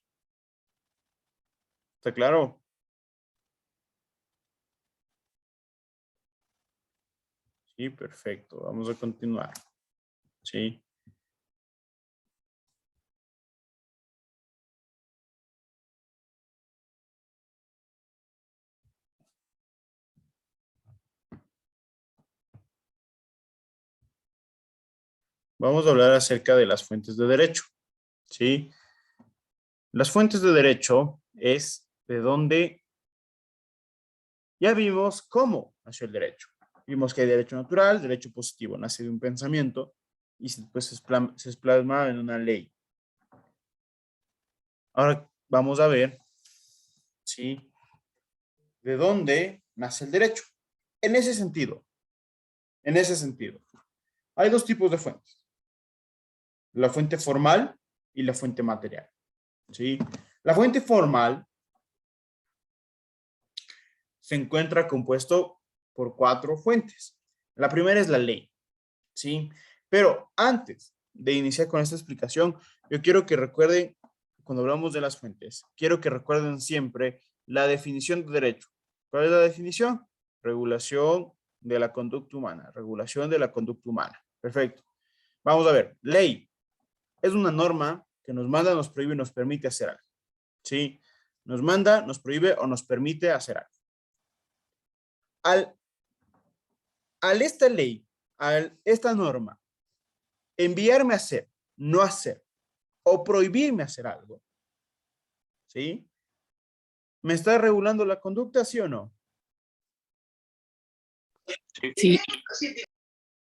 ¿Está claro? Sí, perfecto. Vamos a continuar. Sí. Vamos a hablar acerca de las fuentes de derecho. ¿Sí? Las fuentes de derecho es de donde ya vimos cómo nació el derecho. Vimos que hay derecho natural, derecho positivo, nace de un pensamiento y después se plasma en una ley. Ahora vamos a ver, ¿sí? De dónde nace el derecho. En ese sentido, hay dos tipos de fuentes. La fuente formal y la fuente material. ¿Sí? La fuente formal se encuentra compuesto por 4 fuentes. La primera es la ley, ¿sí? Pero antes de iniciar con esta explicación, yo quiero que recuerden, cuando hablamos de las fuentes, quiero que recuerden siempre la definición de derecho. ¿Cuál es la definición? Regulación de la conducta humana. Regulación de la conducta humana. Perfecto. Vamos a ver. Ley es una norma que nos manda, nos prohíbe y nos permite hacer algo. ¿Sí? Nos manda, nos prohíbe o nos permite hacer algo. Al esta ley, a esta norma, enviarme a hacer, no hacer, o prohibirme hacer algo, ¿sí? ¿Me está regulando la conducta, sí o no? Sí.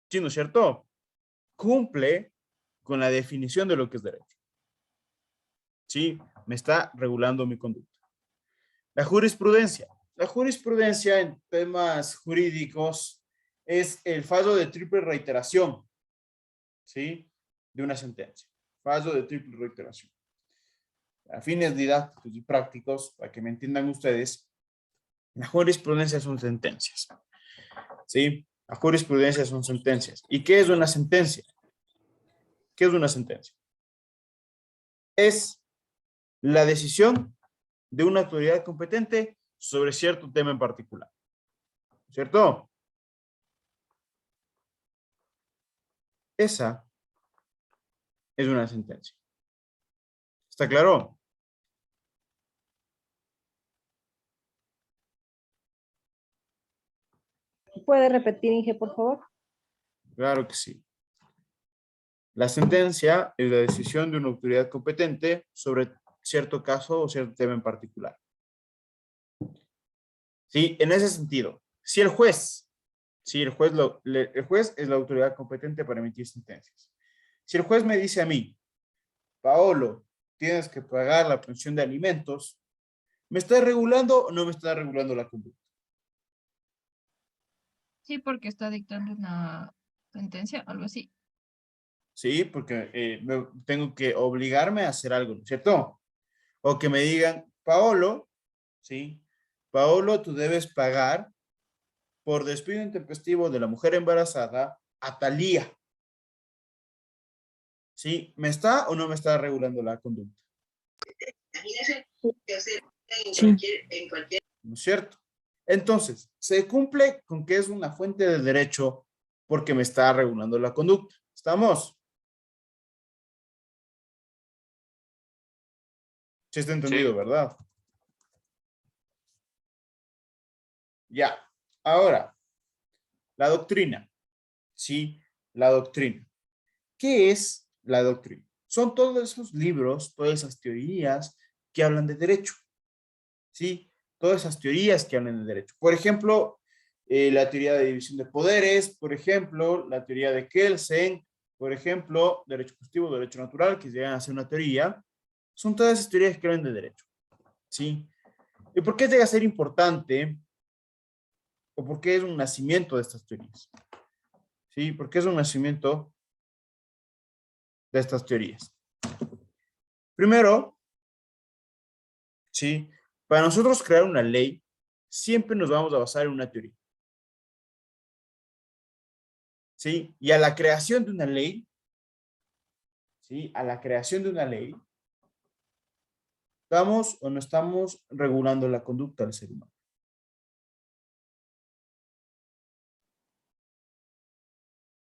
Sí, ¿no es cierto? Cumple con la definición de lo que es derecho. ¿Sí? Me está regulando mi conducta. La jurisprudencia la jurisprudencia en temas jurídicos es el fallo de triple reiteración, ¿sí? De una sentencia. Fallo de triple reiteración. A fines didácticos y prácticos, para que me entiendan ustedes, la jurisprudencia son sentencias, ¿sí? La jurisprudencia son sentencias. ¿Y qué es una sentencia? ¿Qué es una sentencia? Es la decisión de una autoridad competente sobre cierto tema en particular. ¿Cierto? Esa es una sentencia. ¿Está claro? ¿Puede repetir, Inge, por favor? Claro que sí. La sentencia es la decisión de una autoridad competente sobre cierto caso o cierto tema en particular. Sí, en ese sentido, si el juez es la autoridad competente para emitir sentencias. Si el juez me dice a mí, Paolo, tienes que pagar la pensión de alimentos, ¿me está regulando o no me está regulando la conducta? Sí, porque está dictando una sentencia, algo así. Sí, porque tengo que obligarme a hacer algo, ¿no es cierto? O que me digan, Paolo, ¿sí? Paolo, tú debes pagar por despido intempestivo de la mujer embarazada a Thalía. ¿Sí? ¿Me está o no me está regulando la conducta? Sí. ¿No es cierto? Entonces, se cumple con que es una fuente de derecho porque me está regulando la conducta. ¿Estamos? Sí está entendido, Sí. ¿verdad? Ya. Ahora, la doctrina. ¿Sí? La doctrina. ¿Qué es la doctrina? Son todos esos libros, todas esas teorías que hablan de derecho. ¿Sí? Todas esas teorías que hablan de derecho. Por ejemplo, la teoría de división de poderes, por ejemplo, la teoría de Kelsen, por ejemplo, derecho positivo, derecho natural, que llegan a ser una teoría. Son todas esas teorías que hablan de derecho. ¿Sí? ¿Y por qué llega a ser importante? ¿O por qué es un nacimiento de estas teorías? ¿Sí? ¿Por qué es un nacimiento de estas teorías? Primero, ¿sí? Para nosotros crear una ley, siempre nos vamos a basar en una teoría. ¿Sí? Y a la creación de una ley, ¿sí? A la creación de una ley, ¿estamos o no estamos regulando la conducta del ser humano?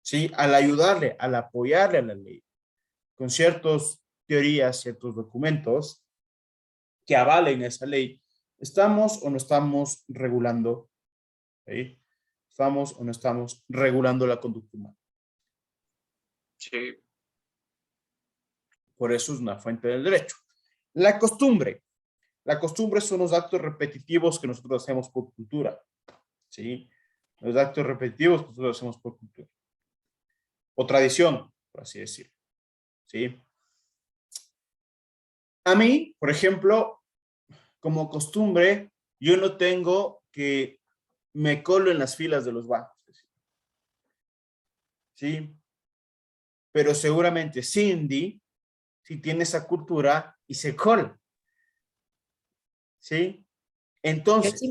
¿Sí? Al ayudarle, al apoyarle a la ley, con ciertas teorías, ciertos documentos que avalen esa ley, ¿estamos o no estamos regulando? ¿Sí? ¿Estamos o no estamos regulando la conducta humana? Sí. Por eso es una fuente del derecho. La costumbre. La costumbre son los actos repetitivos que nosotros hacemos por cultura. ¿Sí? Los actos repetitivos que nosotros hacemos por cultura. O tradición, por así decirlo. ¿Sí? A mí, por ejemplo, como costumbre, yo no tengo que me colo en las filas de los bancos. ¿Sí? Pero seguramente Cindy sí tiene esa cultura y se cola. ¿Sí? Entonces,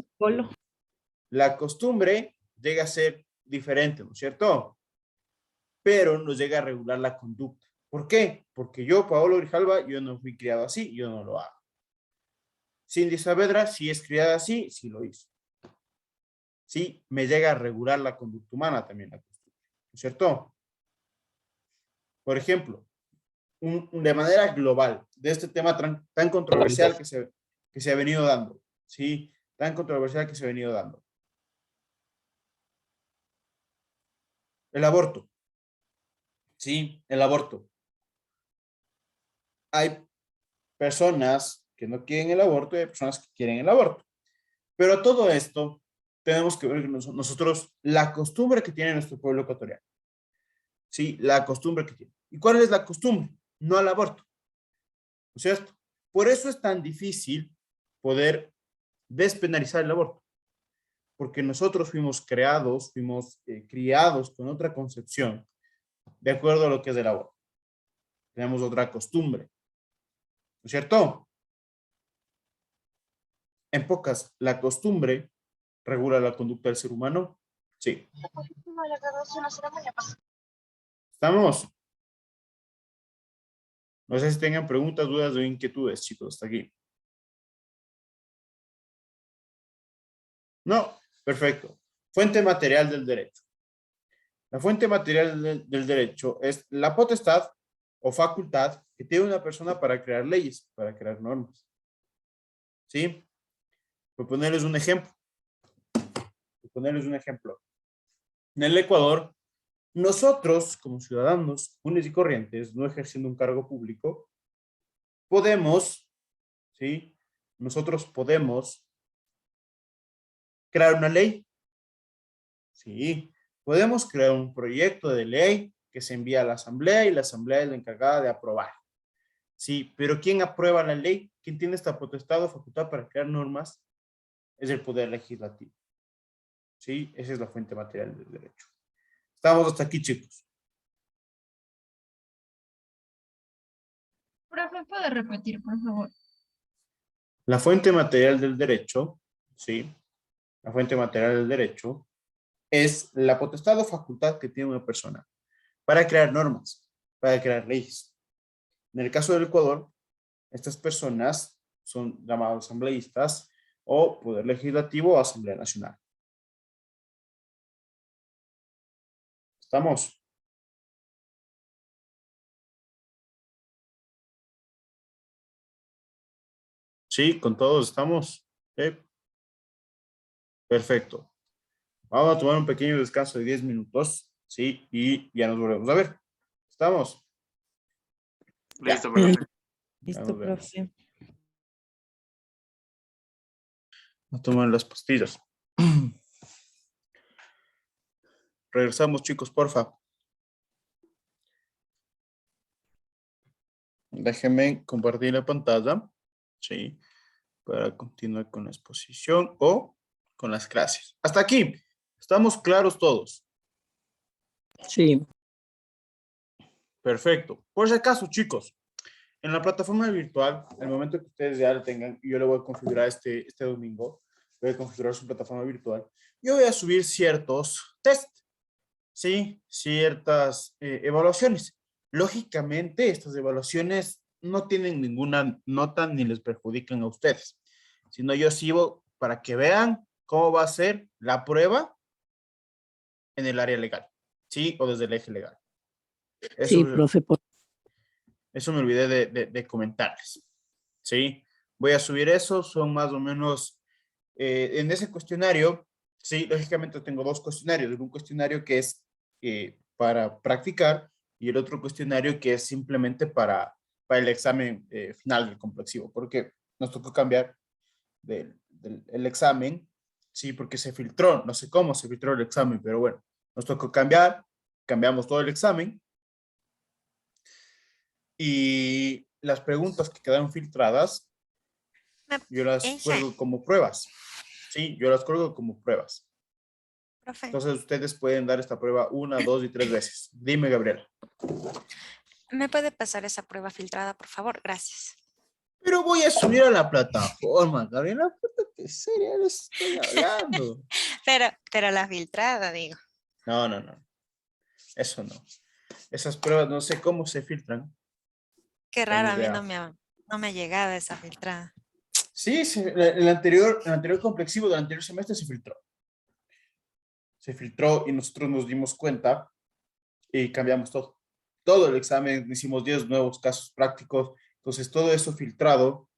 la costumbre llega a ser diferente, ¿no es cierto? Pero nos llega a regular la conducta. ¿Por qué? Porque yo, Paolo Grijalva, yo no fui criado así, yo no lo hago. Cindy Saavedra, si es criada así, sí lo hizo. Sí, me llega a regular la conducta humana también la costumbre, ¿no es cierto? Por ejemplo, de manera global, de este tema tan controversial que se ha venido dando, ¿sí? Tan controversial que se ha venido dando. El aborto. Sí, el aborto. Hay personas que no quieren el aborto y hay personas que quieren el aborto. Pero todo esto tenemos que ver nosotros la costumbre que tiene nuestro pueblo ecuatoriano. Sí, la costumbre que tiene. ¿Y cuál es la costumbre? No al aborto. ¿No es cierto? Por eso es tan difícil poder despenalizar el aborto. porque nosotros fuimos creados, fuimos criados con otra concepción, de acuerdo a lo que es el aborto. Tenemos otra costumbre, ¿no es cierto? En pocas, ¿la costumbre regula la conducta del ser humano? Sí. ¿Estamos? No sé si tengan preguntas, dudas o inquietudes, chicos, hasta aquí. No, perfecto. Fuente material del derecho. La fuente material del derecho es la potestad o facultad que tiene una persona para crear leyes, para crear normas. ¿Sí? Por ponerles un ejemplo. En el Ecuador, nosotros, como ciudadanos comunes y corrientes, no ejerciendo un cargo público, podemos, ¿sí? Nosotros podemos crear una ley. Sí, podemos crear un proyecto de ley que se envía a la asamblea y la asamblea es la encargada de aprobar. Sí, pero ¿quién aprueba la ley? ¿Quién tiene esta potestad o facultad para crear normas? Es el poder legislativo. Sí, esa es la fuente material del derecho. Estamos hasta aquí, chicos. Profe, ¿puede repetir, por favor? La fuente material del derecho, sí, la fuente material del derecho es la potestad o facultad que tiene una persona para crear normas, para crear leyes. En el caso del Ecuador, estas personas son llamados asambleístas o poder legislativo o asamblea nacional. ¿Estamos? Sí, con todos estamos. ¿Sí? Perfecto. Vamos a tomar un pequeño descanso de 10 minutos, ¿sí? Y ya nos volvemos a ver. ¿Estamos? Listo, profe. Listo, profe. A tomar las pastillas. Regresamos, chicos, porfa. Déjenme compartir la pantalla, ¿sí? Para continuar con la exposición o con las clases. Hasta aquí. ¿Estamos claros todos? Sí. Perfecto. Por si acaso, chicos, en la plataforma virtual, al momento que ustedes ya la tengan, yo le voy a configurar este domingo, voy a configurar su plataforma virtual, yo voy a subir ciertos tests, ¿sí? Ciertas evaluaciones. Lógicamente, estas evaluaciones no tienen ninguna nota ni les perjudican a ustedes, sino yo sigo para que vean cómo va a ser la prueba en el área legal, ¿sí? O desde el eje legal. Sí, profe. Eso me olvidé de comentarles, ¿sí? Voy a subir eso, son más o menos, en ese cuestionario, sí, lógicamente tengo dos cuestionarios, un cuestionario que es para practicar y el otro cuestionario que es simplemente para el examen final del complexivo, porque nos tocó cambiar el examen, sí, porque se filtró, no sé cómo se filtró el examen, pero bueno, nos tocó cambiamos todo el examen y las preguntas que quedaron filtradas, yo las cuelgo como pruebas, sí, yo las cuelgo como pruebas. Profe. Entonces ustedes pueden dar esta prueba 1, 2 y 3 veces. Dime, Gabriela. ¿Me puede pasar esa prueba filtrada, por favor? Gracias. Pero voy a subir a la plataforma, Gabriela. ¿Qué serio les estoy hablando? pero la filtrada, digo. No. Eso no. Esas pruebas no sé cómo se filtran. Qué raro, a mí idea. no me ha llegado esa filtrada. Sí, el anterior complexivo del anterior semestre se filtró. Se filtró y nosotros nos dimos cuenta y cambiamos todo. Todo el examen, hicimos 10 nuevos casos prácticos. Entonces, todo eso filtrado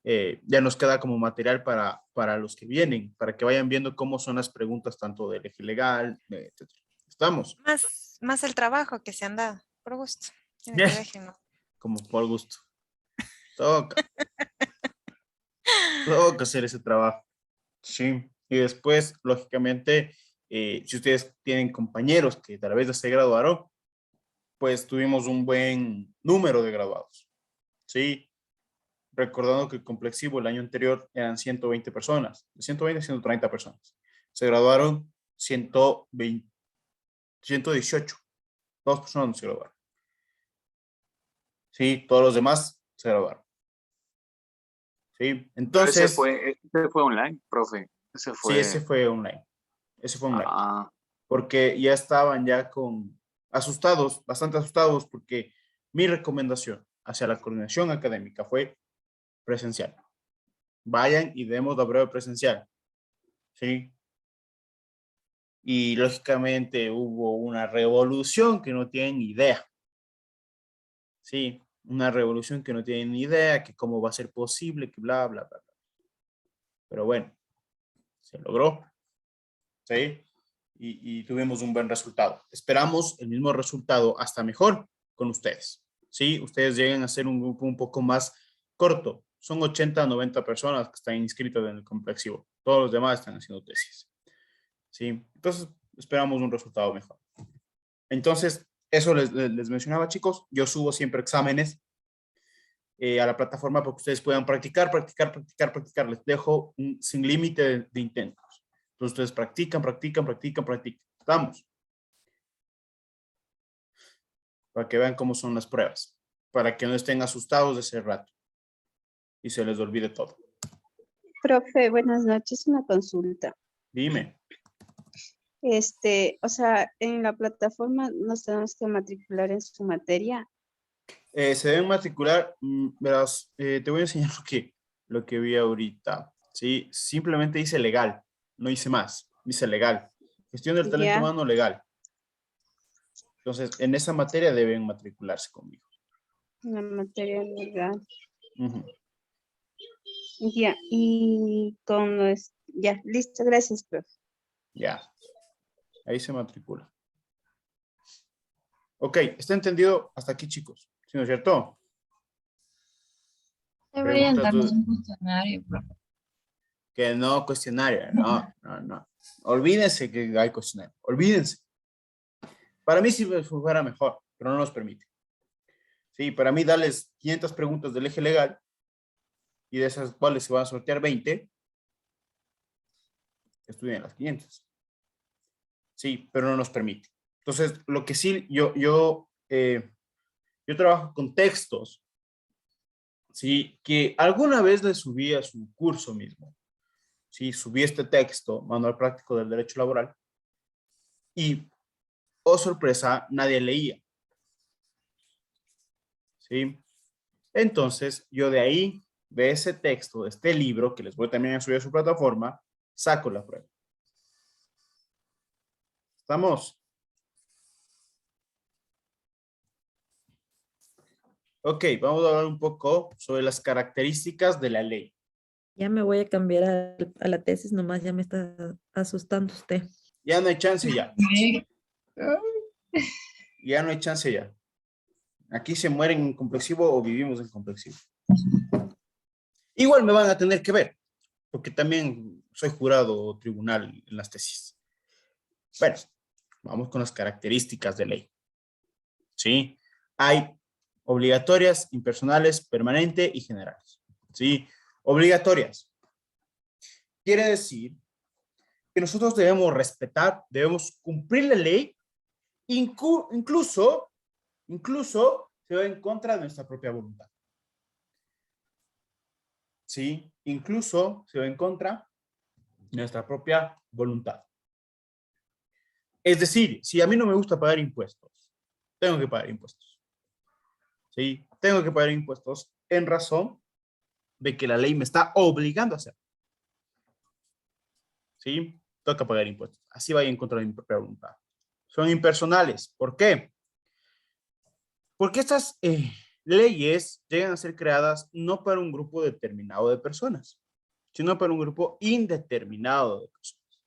ya nos queda como material para los que vienen, para que vayan viendo cómo son las preguntas tanto del eje legal, etc. ¿Estamos? Más el trabajo que se han dado, por gusto. Tiene que déjenlo. Como por gusto. Toca hacer ese trabajo. Sí. Y después, lógicamente, si ustedes tienen compañeros que tal vez ya se graduaron, pues tuvimos un buen número de graduados. Sí. recordando que el complexivo el año anterior eran 120 personas, de 120 a 130 personas. Se graduaron 120, 118, 2 personas no se graduaron. Sí, todos los demás se graduaron. Sí, entonces... Ese fue online, profe. Ese fue... Sí, ese fue online. Ese fue online. Ah. Porque ya estaban ya asustados, bastante asustados, porque mi recomendación hacia la coordinación académica fue presencial. Vayan y demos la prueba presencial. ¿Sí? Y lógicamente hubo una revolución que no tienen ni idea. Sí, una revolución que no tienen ni idea, que cómo va a ser posible, que bla, bla, bla, bla. Pero bueno, se logró. ¿Sí? Y tuvimos un buen resultado. Esperamos el mismo resultado, hasta mejor, con ustedes. ¿Sí? Ustedes llegan a ser un grupo un poco más corto. Son 80 a 90 personas que están inscritas en el complexivo. Todos los demás están haciendo tesis. ¿Sí? Entonces, esperamos un resultado mejor. Entonces, eso les mencionaba, chicos. Yo subo siempre exámenes a la plataforma para que ustedes puedan practicar. Les dejo sin límite de intentos. Entonces, ustedes practican. Vamos. Para que vean cómo son las pruebas. Para que no estén asustados de ese rato. Y se les olvide todo. Profe, buenas noches, una consulta. Dime. O sea, en la plataforma nos tenemos que matricular en su materia. Se deben matricular, verás, te voy a enseñar lo que vi ahorita. ¿Sí? Simplemente dice legal, no dice más, dice legal. Gestión del talento humano legal. Entonces, en esa materia deben matricularse conmigo. La materia legal. Uh-huh. Ya, y con los... Ya, listo, gracias, profe. Ya, ahí se matricula. Ok, ¿está entendido hasta aquí, chicos? ¿Sí, no es cierto? Deberían darnos un cuestionario, profe. Que no, cuestionario, no. Olvídense que hay cuestionario, olvídense. Para mí sí fuera mejor, pero no nos permite. Sí, para mí darles 500 preguntas del eje legal y de esas cuales se van a sortear 20, estudien las 500. Sí, pero no nos permite. Entonces, lo que sí, yo trabajo con textos, sí, que alguna vez les subí a su curso mismo. Sí, subí este texto, Manual Práctico del Derecho Laboral, y, oh sorpresa, nadie leía. ¿Sí? Entonces, yo de ahí, de ese texto, de este libro, que les voy también a subir a su plataforma, saco la prueba. ¿Estamos? Ok, vamos a hablar un poco sobre las características de la ley. Ya me voy a cambiar a la tesis, nomás ya me está asustando usted. Ya no hay chance ya. Ya no hay chance ya. Aquí se mueren en complexivo o vivimos en complexivo. Igual me van a tener que ver, porque también soy jurado o tribunal en las tesis. Bueno, vamos con las características de ley. ¿Sí? Hay obligatorias, impersonales, permanente y generales. ¿Sí? Obligatorias. Quiere decir que nosotros debemos respetar, debemos cumplir la ley, incluso se va en contra de nuestra propia voluntad. ¿Sí? Incluso se va en contra de nuestra propia voluntad. Es decir, si a mí no me gusta pagar impuestos, tengo que pagar impuestos. ¿Sí? Tengo que pagar impuestos en razón de que la ley me está obligando a hacerlo. ¿Sí? Toca pagar impuestos. Así vaya en contra de mi propia voluntad. Son impersonales. ¿Por qué? Porque estas leyes llegan a ser creadas no para un grupo determinado de personas, sino para un grupo indeterminado de personas.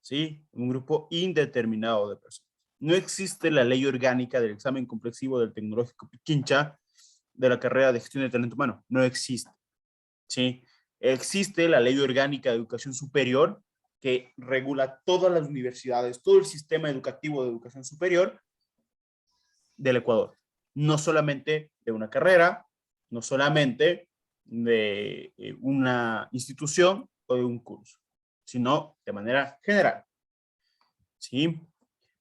¿Sí? Un grupo indeterminado de personas. No existe la ley orgánica del examen complexivo del Tecnológico Pichincha de la carrera de gestión de talento humano. No existe. ¿Sí? Existe la ley orgánica de educación superior que regula todas las universidades, todo el sistema educativo de educación superior del Ecuador. No solamente de una carrera, no solamente de una institución o de un curso, sino de manera general. ¿Sí?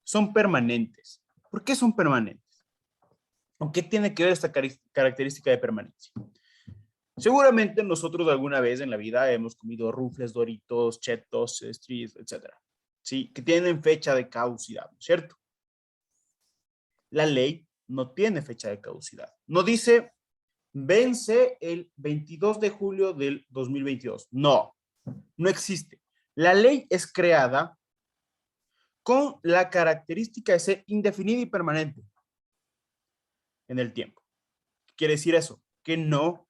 Son permanentes. ¿Por qué son permanentes? ¿Con qué tiene que ver esta característica de permanencia? Seguramente nosotros alguna vez en la vida hemos comido rufles, doritos, chetos, streets, etc. ¿Sí? Que tienen fecha de caducidad, ¿no es cierto? La ley no tiene fecha de caducidad. No dice, vence el 22 de julio del 2022. No, no existe. La ley es creada con la característica de ser indefinida y permanente en el tiempo. ¿Qué quiere decir eso? Que no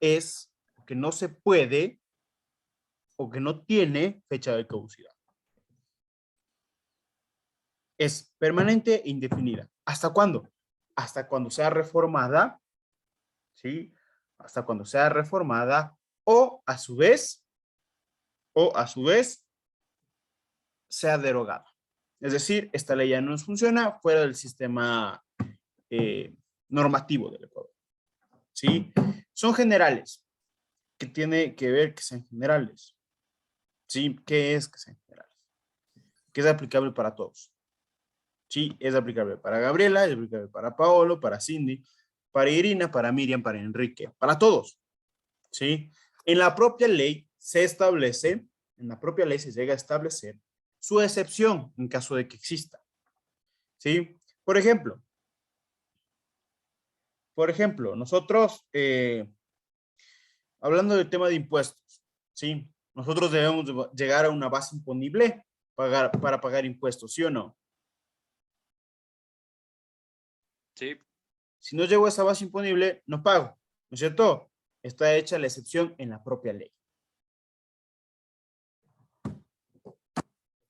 es, que no se puede o que no tiene fecha de caducidad. Es permanente e indefinida. ¿Hasta cuándo? Hasta cuando sea reformada, ¿sí? Hasta cuando sea reformada o a su vez sea derogada. Es decir, esta ley ya no funciona fuera del sistema normativo del Ecuador. ¿Sí? Son generales. ¿Qué tiene que ver que sean generales? ¿Sí? ¿Qué es que sean generales? Que es aplicable para todos. ¿Sí? Es aplicable para Gabriela, es aplicable para Paolo, para Cindy, para Irina, para Miriam, para Enrique, para todos. ¿Sí? En la propia ley se establece, en la propia ley se llega a establecer su excepción en caso de que exista. ¿Sí? Por ejemplo, nosotros, hablando del tema de impuestos, ¿sí? Nosotros debemos llegar a una base imponible para pagar impuestos, ¿sí o no? Sí. Si no llego a esa base imponible, no pago, ¿no es cierto? Está hecha la excepción en la propia ley.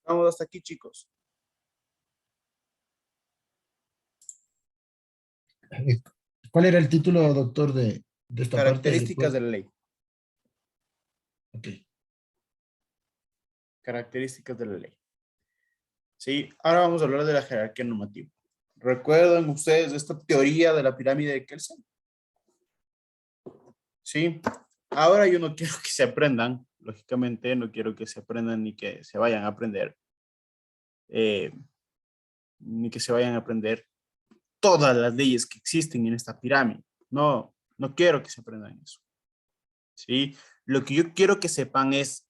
Vamos hasta aquí, chicos. ¿Cuál era el título, doctor, de esta parte? Características de la ley. Ok. Características de la ley. Sí, ahora vamos a hablar de la jerarquía normativa. ¿Recuerdan ustedes esta teoría de la pirámide de Kelsen? Sí. Ahora yo no quiero que se aprendan, lógicamente, no quiero que se aprendan ni que se vayan a aprender, ni que se vayan a aprender todas las leyes que existen en esta pirámide. No, no quiero que se aprendan eso. ¿Sí? Lo que yo quiero que sepan es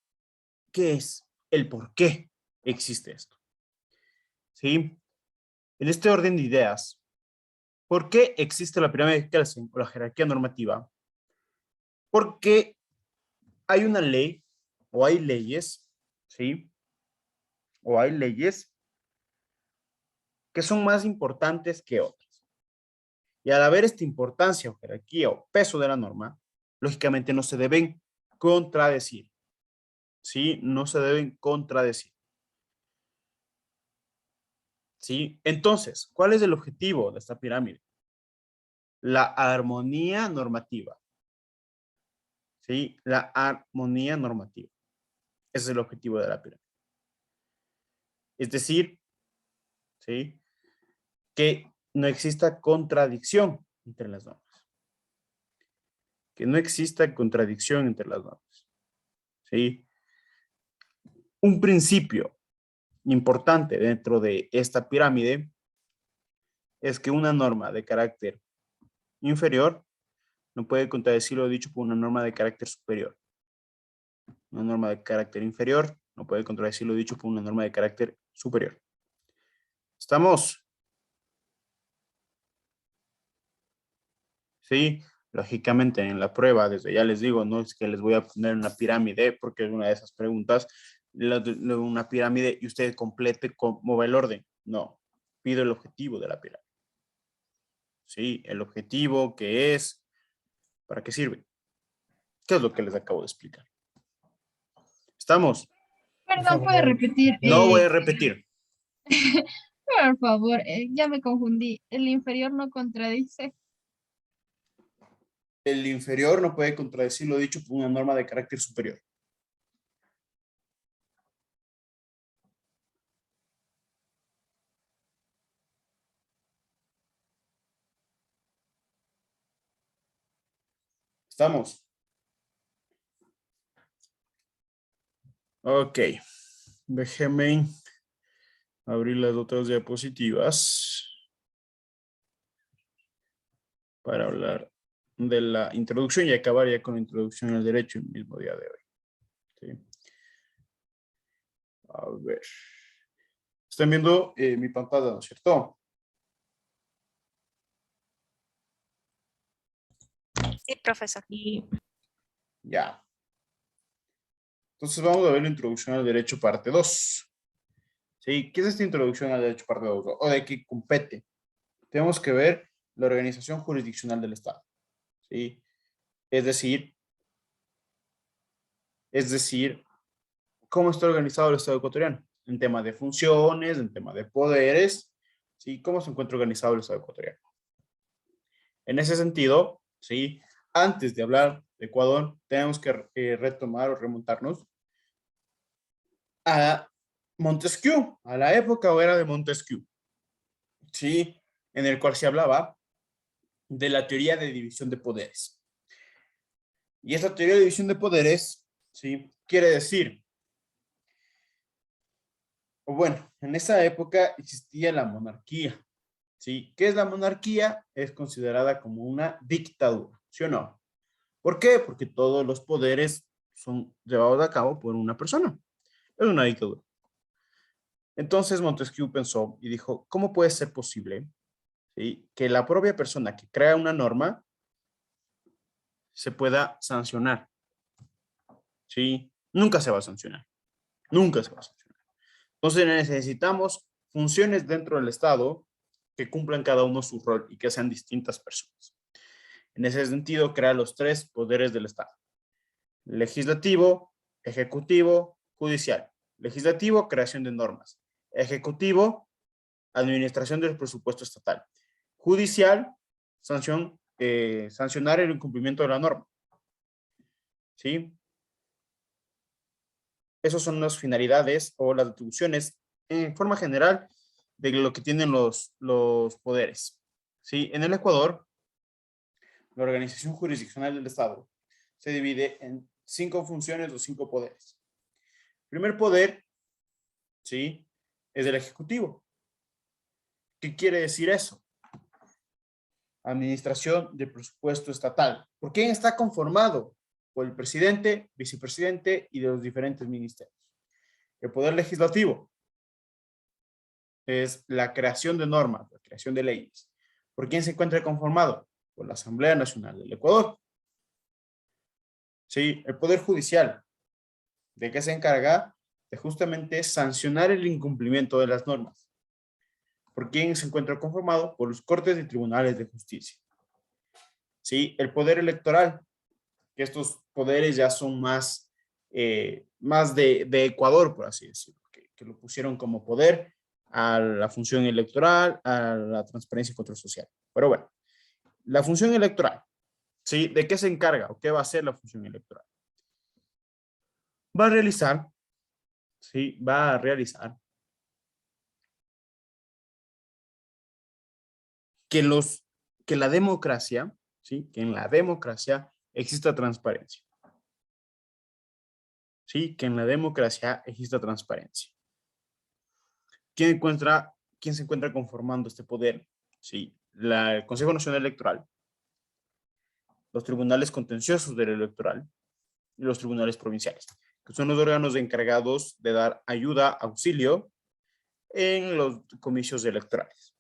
qué es, el por qué existe esto. ¿Sí? En este orden de ideas, ¿por qué existe la pirámide de Kelsen o la jerarquía normativa? Porque hay una ley o hay leyes, ¿sí? O hay leyes que son más importantes que otras. Y al haber esta importancia o jerarquía o peso de la norma, lógicamente no se deben contradecir. ¿Sí? No se deben contradecir. ¿Sí? Entonces, ¿cuál es el objetivo de esta pirámide? La armonía normativa. ¿Sí? La armonía normativa. Ese es el objetivo de la pirámide. Es decir, ¿sí? Que no exista contradicción entre las normas. Que no exista contradicción entre las normas. ¿Sí? Un principio importante dentro de esta pirámide es que una norma de carácter inferior no puede contradecir lo dicho por una norma de carácter superior. Una norma de carácter inferior no puede contradecir lo dicho por una norma de carácter superior. ¿Estamos? Sí, lógicamente en la prueba, desde ya les digo, no es que les voy a poner una pirámide, porque es una de esas preguntas, una pirámide y usted complete cómo va el orden. No, pido el objetivo de la pirámide. Sí, el objetivo que es, ¿para qué sirve? ¿Qué es lo que les acabo de explicar? ¿Estamos? Perdón, ¿puede repetir? No voy a repetir. Por favor, ya me confundí. El inferior no contradice. El inferior no puede contradecir lo dicho por una norma de carácter superior. ¿Estamos? Ok. Déjeme abrir las otras diapositivas para hablar de la introducción y acabar ya con la introducción al derecho el mismo día de hoy. ¿Sí? A ver. Están viendo mi pantalla, ¿no es cierto? Sí, profesor. Ya. Entonces vamos a ver la introducción al derecho parte 2. ¿Sí? ¿Qué es esta introducción al derecho parte 2? ¿O de qué compete? Tenemos que ver la organización jurisdiccional del Estado. ¿Sí? Es decir, cómo está organizado el Estado ecuatoriano en tema de funciones, en tema de poderes, ¿sí? Cómo se encuentra organizado el Estado ecuatoriano. En ese sentido, ¿sí? Antes de hablar de Ecuador, tenemos que retomar o remontarnos a Montesquieu, a la época o era de Montesquieu, ¿sí? En el cual se hablaba de la teoría de división de poderes. Y esa teoría de división de poderes, ¿sí? Quiere decir, o bueno, en esa época existía la monarquía, ¿sí? ¿Qué es la monarquía? Es considerada como una dictadura, ¿sí o no? ¿Por qué? Porque todos los poderes son llevados a cabo por una persona. Es una dictadura. Entonces Montesquieu pensó y dijo, ¿cómo puede ser posible, ¿sí?, que la propia persona que crea una norma se pueda sancionar? ¿Sí? Nunca se va a sancionar. Nunca se va a sancionar. Entonces necesitamos funciones dentro del Estado que cumplan cada uno su rol y que sean distintas personas. En ese sentido, crea los 3 poderes del Estado: legislativo, ejecutivo, judicial. Legislativo, creación de normas. Ejecutivo, administración del presupuesto estatal. Judicial, sancionar el incumplimiento de la norma. ¿Sí? Esas son las finalidades o las atribuciones en forma general de lo que tienen los poderes. ¿Sí? En el Ecuador, la organización jurisdiccional del Estado se divide en 5 funciones o 5 poderes. El primer poder, ¿sí?, es el ejecutivo. ¿Qué quiere decir eso? Administración del presupuesto estatal. ¿Por quién está conformado? Por el presidente, vicepresidente y de los diferentes ministerios. El poder legislativo es la creación de normas, la creación de leyes. ¿Por quién se encuentra conformado? Por la Asamblea Nacional del Ecuador. ¿Sí? El poder judicial, ¿de qué se encarga? De justamente sancionar el incumplimiento de las normas. ¿Por quién se encuentra conformado? Por los cortes y tribunales de justicia. ¿Sí? El poder electoral, que estos poderes ya son más de Ecuador, por así decirlo, que lo pusieron como poder a la función electoral, a la transparencia y control social. Pero bueno, la función electoral, ¿sí? ¿De qué se encarga o qué va a hacer la función electoral? Va a realizar, ¿sí? Va a realizar que la democracia, ¿sí?, que en la democracia exista transparencia. ¿Sí? Que en la democracia exista transparencia. ¿Quién se encuentra conformando este poder? Sí, el Consejo Nacional Electoral, los tribunales contenciosos del electoral y los tribunales provinciales, que son los órganos encargados de dar ayuda, auxilio en los comicios electorales.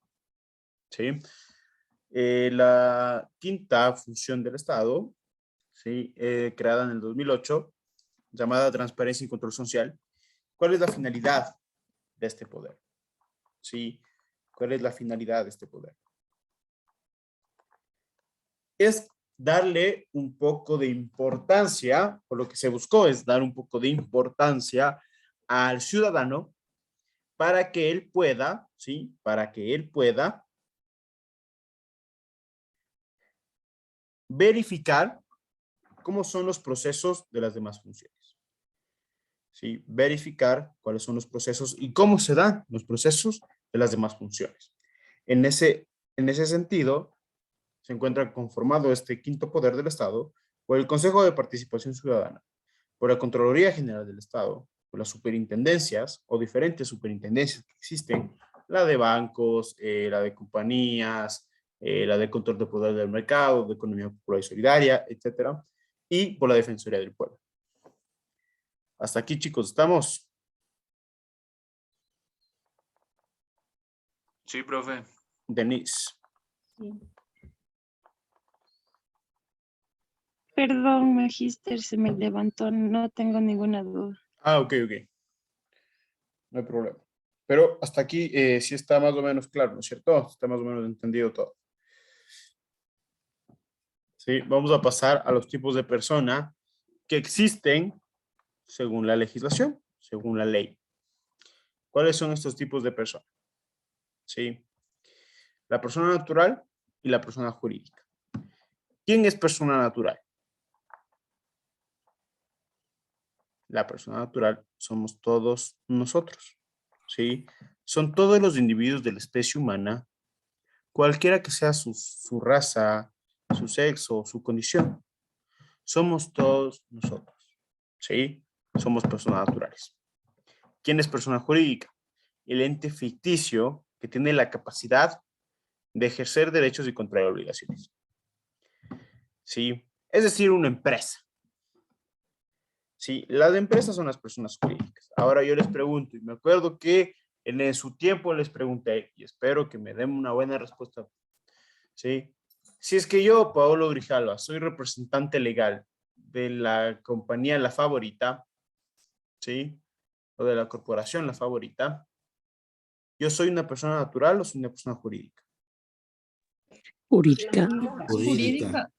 ¿Sí? La quinta función del Estado, ¿sí?, creada en el 2008, llamada Transparencia y Control Social. ¿Cuál es la finalidad de este poder? ¿Sí? ¿Cuál es la finalidad de este poder? Es darle un poco de importancia, o lo que se buscó es dar un poco de importancia al ciudadano para que él pueda, ¿sí?, para que él pueda verificar cómo son los procesos de las demás funciones. ¿Sí? Verificar cuáles son los procesos y cómo se dan los procesos de las demás funciones. En ese sentido, se encuentra conformado este quinto poder del Estado por el Consejo de Participación Ciudadana, por la Contraloría General del Estado, pues, las superintendencias o diferentes superintendencias que existen, la de bancos, la de compañías, la de control de poder del mercado, de economía popular y solidaria, etcétera, y por la Defensoría del Pueblo. Hasta aquí, chicos, ¿estamos? Sí, profe. Denise. Sí. Perdón, magíster, se me levantó, no tengo ninguna duda. Ah, ok. No hay problema. Pero hasta aquí sí está más o menos claro, ¿no es cierto? Está más o menos entendido todo. Sí, vamos a pasar a los tipos de persona que existen según la legislación, según la ley. ¿Cuáles son estos tipos de persona? Sí. La persona natural y la persona jurídica. ¿Quién es persona natural? La persona natural somos todos nosotros, ¿sí? Son todos los individuos de la especie humana, cualquiera que sea su raza, su sexo, su condición. Somos todos nosotros, ¿sí? Somos personas naturales. ¿Quién es persona jurídica? El ente ficticio que tiene la capacidad de ejercer derechos y contraer obligaciones. ¿Sí? Es decir, una empresa. Sí, las empresas son las personas jurídicas. Ahora yo les pregunto, y me acuerdo que en su tiempo les pregunté, y espero que me den una buena respuesta. ¿Sí? Si es que yo, Paolo Grijalva, soy representante legal de la compañía La Favorita, ¿sí? O de la corporación La Favorita, ¿yo soy una persona natural o soy una persona jurídica? Jurídica. Jurídica.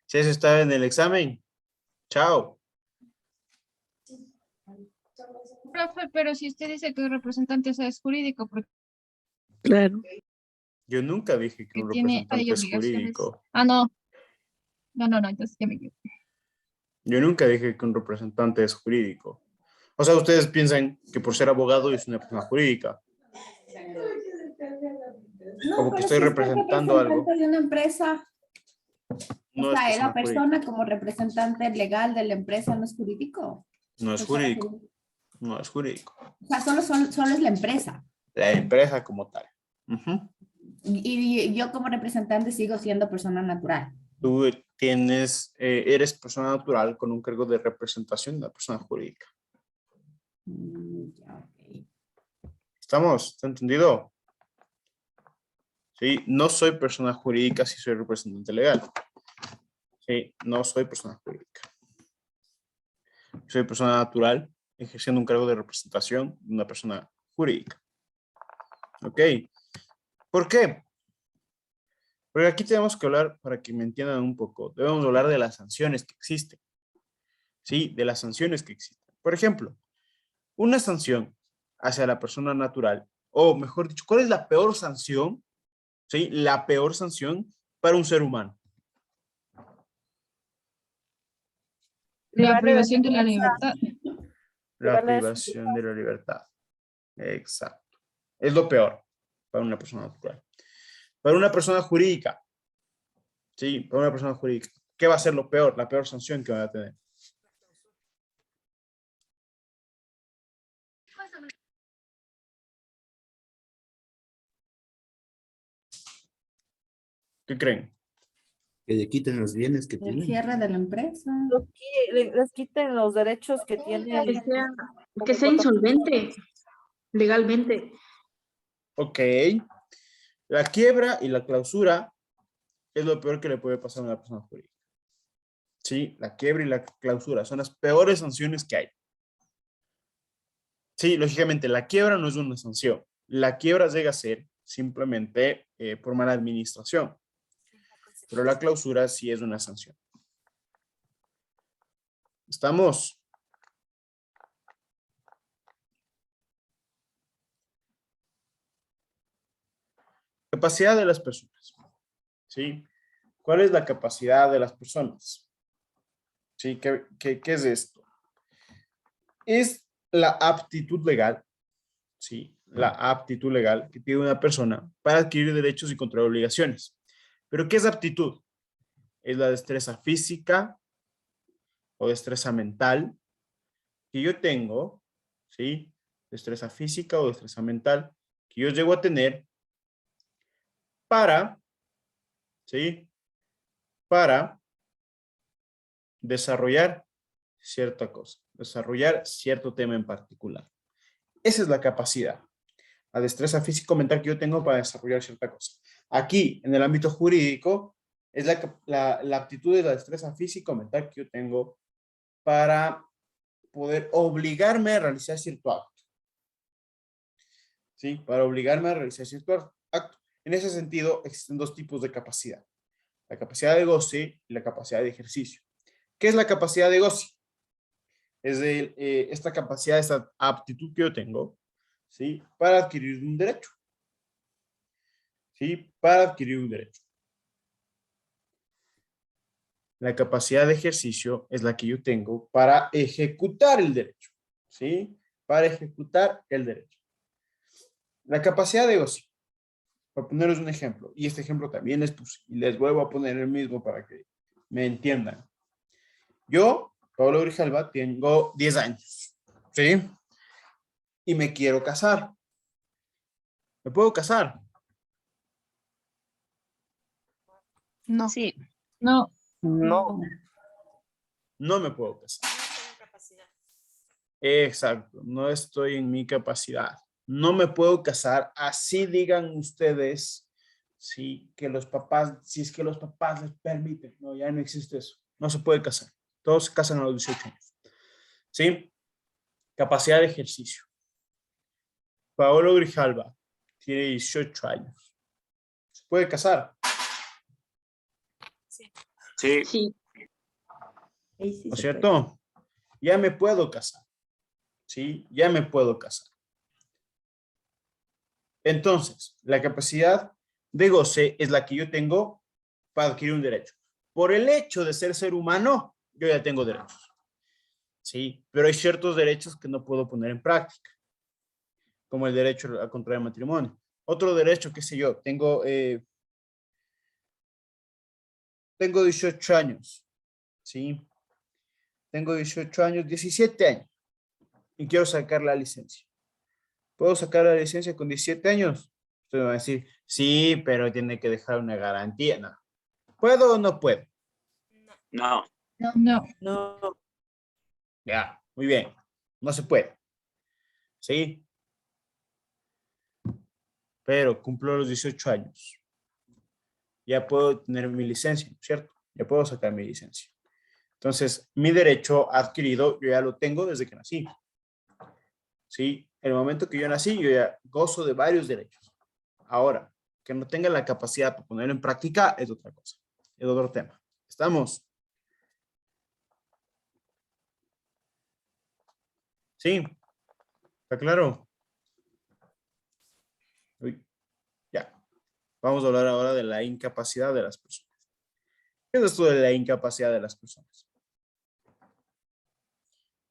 Si eso está en el examen, chao. Profe, pero si usted dice que el representante es jurídico, porque Claro. Yo nunca dije que un hay representante es obligaciones. jurídico. Ah, no. No, entonces ya me equivoqué. Yo nunca dije que un representante es jurídico. O sea, ustedes piensan que por ser abogado es una persona jurídica. Como que estoy representando algo. De una empresa, No o es sea, persona la persona como representante legal de la empresa no es jurídico. No es jurídico. No es jurídico. O sea, solo es la empresa. La empresa como tal. Ujú. Y yo como representante sigo siendo persona natural. Tú eres persona natural con un cargo de representación de la persona jurídica. ¿Estamos? ¿Está entendido? Sí, no soy persona jurídica si soy representante legal. Sí, no soy persona jurídica. Soy persona natural ejerciendo un cargo de representación de una persona jurídica. ¿Ok? ¿Por qué? Porque aquí tenemos que hablar, para que me entiendan un poco, debemos hablar de las sanciones que existen. ¿Sí? De las sanciones que existen. Por ejemplo, una sanción hacia la persona natural, o mejor dicho, ¿cuál es la peor sanción? ¿Sí? La peor sanción para un ser humano. La privación de la libertad. La privación de la libertad. Exacto. Es lo peor para una persona natural. Para una persona jurídica. Sí, para una persona jurídica. ¿Qué va a ser lo peor? La peor sanción que va a tener. ¿Qué creen? Que le quiten los bienes que El tienen. cierre de la empresa. Les quiten los derechos que tienen. Que sea insolvente legalmente. Ok. La quiebra y la clausura es lo peor que le puede pasar a una persona jurídica. Sí, la quiebra y la clausura son las peores sanciones que hay. Sí, lógicamente, la quiebra no es una sanción. La quiebra llega a ser simplemente por mala administración. Pero la clausura sí es una sanción. ¿Estamos? Capacidad de las personas. ¿Sí? ¿Cuál es la capacidad de las personas? ¿Sí? ¿Qué es esto? Es la aptitud legal, ¿sí? La aptitud legal que tiene una persona para adquirir derechos y contraer obligaciones. ¿Pero qué es aptitud? es la destreza física o destreza mental que yo tengo, ¿sí? Destreza física o destreza mental que yo llego a tener para, ¿sí? Para desarrollar cierta cosa, desarrollar cierto tema en particular. Esa es la capacidad, la destreza físico-mental que yo tengo para desarrollar cierta cosa. Aquí, en el ámbito jurídico, es la aptitud de la destreza físico-mental que yo tengo para poder obligarme a realizar cierto acto. ¿Sí? Para obligarme a realizar cierto acto. En ese sentido, existen dos tipos de capacidad. La capacidad de goce y la capacidad de ejercicio. ¿Qué es la capacidad de goce? Es esta capacidad, esta aptitud que yo tengo, ¿sí? Para adquirir un derecho. ¿Sí? Para adquirir un derecho. La capacidad de ejercicio es la que yo tengo para ejecutar el derecho. ¿Sí? Para ejecutar el derecho. La capacidad de goce. Para poneros un ejemplo, y este ejemplo también les puse, y les vuelvo a poner el mismo para que me entiendan. Yo, Pablo Grijalva, tengo 10 años, ¿sí? Y me quiero casar. ¿Me puedo casar? No. Sí. No. No. No me puedo casar. Exacto, no estoy en mi capacidad. No me puedo casar, así digan ustedes, sí, que los papás, si es que los papás les permiten. No, ya no existe eso. No se puede casar. Todos se casan a los 18 años. ¿Sí? Capacidad de ejercicio. Paolo Grijalva tiene 18 años. ¿Se puede casar? Sí. Sí. ¿No es cierto? Ya me puedo casar. ¿Sí? Ya me puedo casar. Entonces, la capacidad de goce es la que yo tengo para adquirir un derecho. Por el hecho de ser humano, yo ya tengo derechos. Sí, pero hay ciertos derechos que no puedo poner en práctica, como el derecho a contraer matrimonio. Otro derecho, qué sé yo, tengo 18 años, ¿sí? Tengo 18 años, 17 años, y quiero sacar la licencia. ¿Puedo sacar la licencia con 17 años? Ustedes van a decir, sí, pero tiene que dejar una garantía. No. ¿Puedo o no puedo? No. No. No. Ya, muy bien. No se puede. ¿Sí? Pero cumplo los 18 años. Ya puedo tener mi licencia, ¿cierto? Ya puedo sacar mi licencia. Entonces, mi derecho adquirido, yo ya lo tengo desde que nací. ¿Sí? En el momento que yo nací, yo ya gozo de varios derechos. Ahora, que no tenga la capacidad para ponerlo en práctica es otra cosa. Es otro tema. ¿Estamos? ¿Sí? ¿Está claro? Uy, ya. Vamos a hablar ahora de la incapacidad de las personas. ¿Qué es esto de la incapacidad de las personas?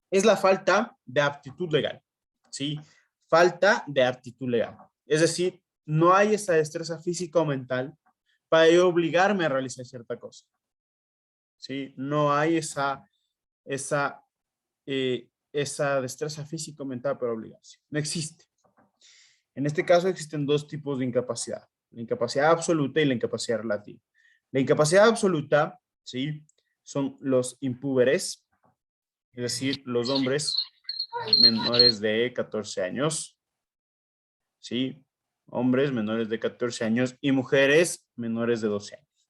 Es la falta de aptitud legal. ¿Sí? Falta de aptitud legal. Es decir, no hay esa destreza física o mental para yo obligarme a realizar cierta cosa. ¿Sí? No hay esa destreza física o mental para obligarse. No existe. En este caso existen dos tipos de incapacidad. La incapacidad absoluta y la incapacidad relativa. La incapacidad absoluta, ¿sí? Son los impúberes, es decir, los hombres menores de 14 años, ¿sí? Hombres menores de 14 años y mujeres menores de 12 años.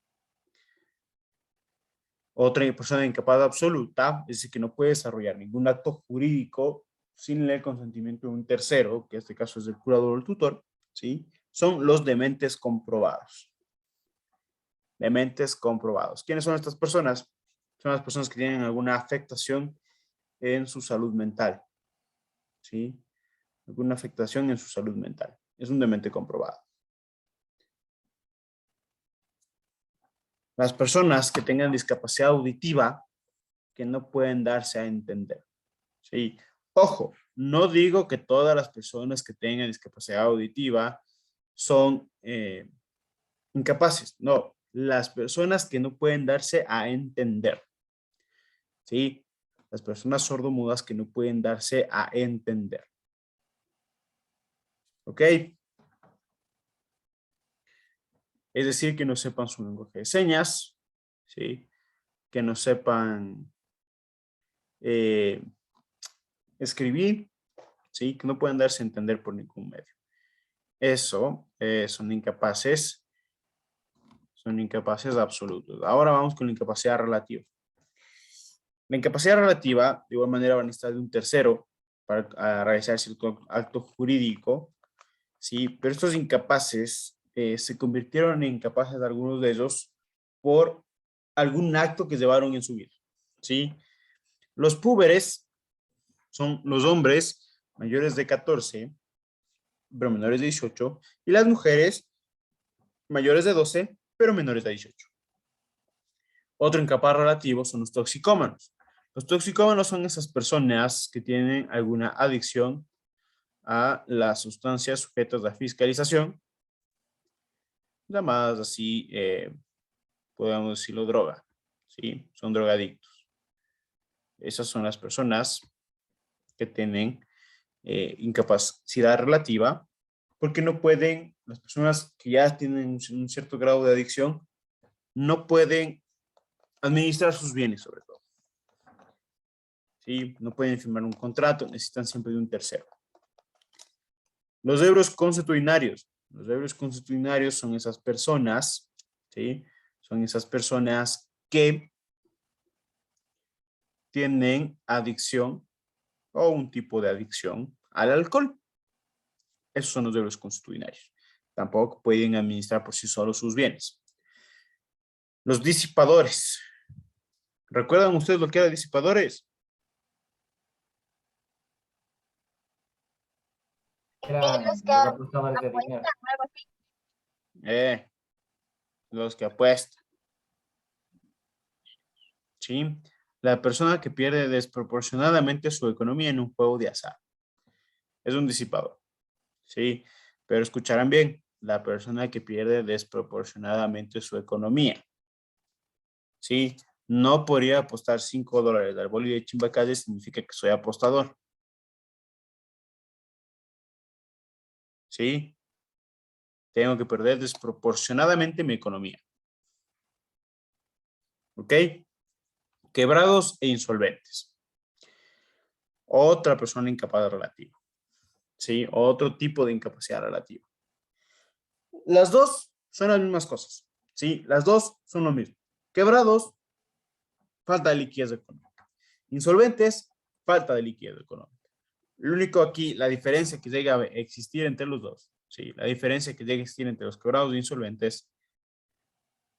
Otra persona incapaz absoluta, es decir, que no puede desarrollar ningún acto jurídico sin el consentimiento de un tercero, que en este caso es el curador o el tutor, ¿sí? Son los dementes comprobados. Dementes comprobados. ¿Quiénes son estas personas? Son las personas que tienen alguna afectación en su salud mental, ¿sí? Alguna afectación en su salud mental. Es un demente comprobado. Las personas que tengan discapacidad auditiva, que no pueden darse a entender, ¿sí? Ojo, no digo que todas las personas que tengan discapacidad auditiva son incapaces. No, las personas que no pueden darse a entender. ¿Sí? Las personas sordomudas que no pueden darse a entender. ¿Ok? Es decir, que no sepan su lenguaje de señas, ¿sí? Que no sepan escribir, ¿sí? Que no pueden darse a entender por ningún medio. Eso son incapaces absolutos. Ahora vamos con la incapacidad relativa. La incapacidad relativa, de igual manera, va a necesitar de un tercero para realizar cierto acto jurídico, ¿sí? Pero estos incapaces se convirtieron en incapaces de algunos de ellos por algún acto que llevaron en su vida, ¿sí? Los púberes son los hombres mayores de 14, pero menores de 18, y las mujeres mayores de 12, pero menores de 18. Otro incapaz relativo son los toxicómanos. Los toxicómanos son esas personas que tienen alguna adicción a las sustancias sujetas a fiscalización, llamadas así, podemos decirlo, droga, ¿sí? Son drogadictos. Esas son las personas que tienen incapacidad relativa, porque no pueden, las personas que ya tienen un cierto grado de adicción, no pueden administrar sus bienes, sobre todo. ¿Sí? No pueden firmar un contrato, necesitan siempre de un tercero. Los ebros consuetudinarios. Los ebros consuetudinarios son esas personas, ¿sí? Son esas personas que tienen adicción o un tipo de adicción al alcohol. Esos son los ebros consuetudinarios. Tampoco pueden administrar por sí solos sus bienes. Los disipadores. ¿Recuerdan ustedes lo que eran disipadores? Eran Los que los apostadores de dinero. apuestan, algo así. Los que apuestan. ¿Sí? La persona que pierde desproporcionadamente su economía en un juego de azar. Es un disipador. ¿Sí? Pero escucharán bien, la persona que pierde desproporcionadamente su economía. ¿Sí? No podría apostar $5 al boli de Chimbacalle, significa que soy apostador. ¿Sí? Tengo que perder desproporcionadamente mi economía. ¿Ok? Quebrados e insolventes. Otra persona incapaz relativa. ¿Sí? Otro tipo de incapacidad relativa. Las dos son las mismas cosas. ¿Sí? Las dos son lo mismo. Quebrados, falta de liquidez económica. Insolventes, falta de liquidez económica. Lo único aquí, la diferencia que llega a existir entre los dos, ¿sí? La diferencia que llega a existir entre los quebrados e insolventes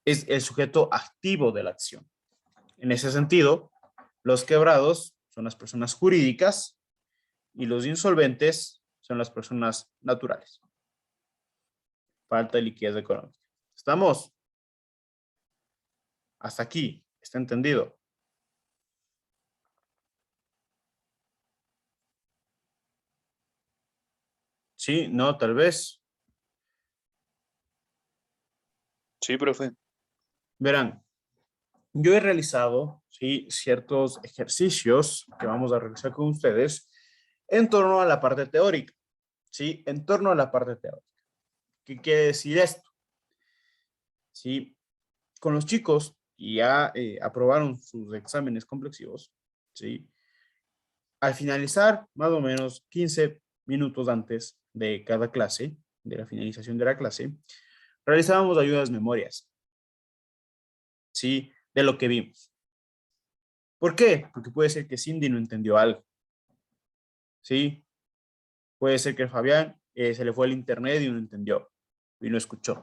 es el sujeto activo de la acción. En ese sentido, los quebrados son las personas jurídicas y los insolventes son las personas naturales. Falta de liquidez económica. ¿Estamos? Hasta aquí. ¿Está entendido? Sí, no, tal vez. Sí, profe. Verán, yo he realizado, ¿sí?, ciertos ejercicios que vamos a realizar con ustedes en torno a la parte teórica. ¿Sí? En torno a la parte teórica. ¿Qué quiere decir esto? ¿Sí? Con los chicos ya aprobaron sus exámenes complexivos, ¿sí? Al finalizar, más o menos 15 minutos antes de cada clase, de la finalización de la clase, realizábamos ayudas memorias, ¿sí? De lo que vimos. ¿Por qué? Porque puede ser que Cindy no entendió algo, ¿sí? Puede ser que Fabián se le fue el internet y no entendió y no escuchó.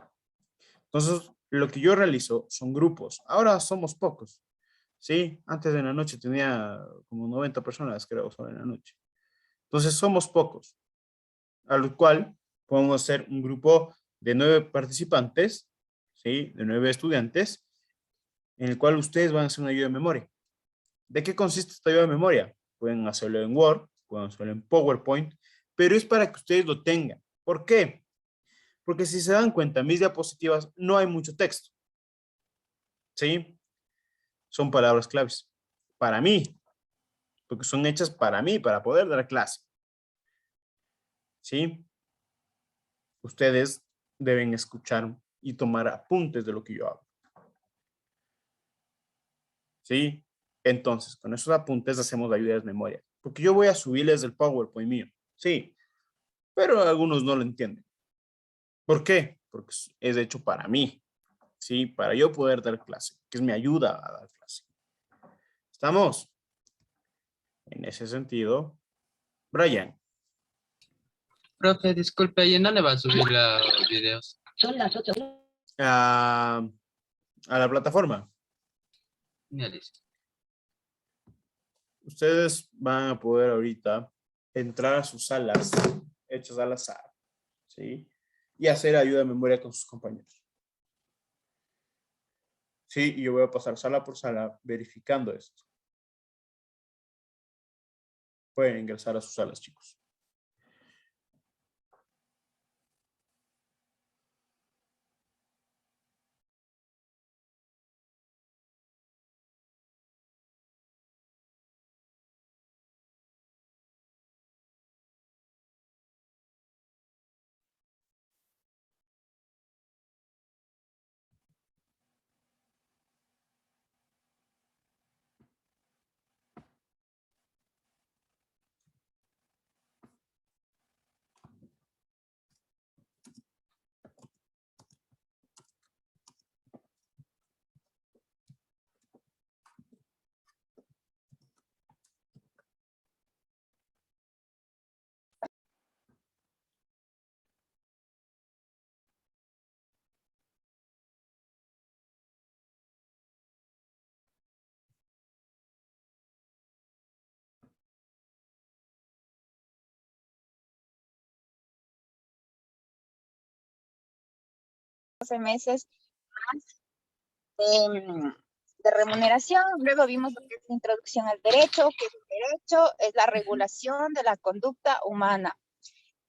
Entonces, lo que yo realizo son grupos. Ahora somos pocos, ¿sí? Antes de la noche tenía como 90 personas, creo, solo en la noche. Entonces, somos pocos, a lo cual podemos hacer un grupo de 9 participantes, ¿sí? De 9 estudiantes, en el cual ustedes van a hacer una ayuda de memoria. ¿De qué consiste esta ayuda de memoria? Pueden hacerlo en Word, pueden hacerlo en PowerPoint, pero es para que ustedes lo tengan. ¿Por qué? Porque si se dan cuenta, en mis diapositivas no hay mucho texto, ¿sí? Son palabras claves para mí, porque son hechas para mí, para poder dar clase, ¿sí? Ustedes deben escuchar y tomar apuntes de lo que yo hago, ¿sí? Entonces, con esos apuntes hacemos la ayuda de memoria, porque yo voy a subirles el PowerPoint mío, sí, pero algunos no lo entienden. ¿Por qué? Porque es hecho para mí, ¿sí? Para yo poder dar clase, que es mi ayuda a dar clase. ¿Estamos? En ese sentido, Brian. Profe, disculpe, ¿y en dónde va a subir los videos? Son las 8. A la plataforma. Ya listo. Ustedes van a poder ahorita entrar a sus salas hechas al azar, ¿sí? Y hacer ayuda de memoria con sus compañeros. Sí, y yo voy a pasar sala por sala verificando esto. Pueden ingresar a sus salas, chicos. Meses más de remuneración. Luego vimos lo que es la introducción al derecho, que el derecho es la regulación de la conducta humana.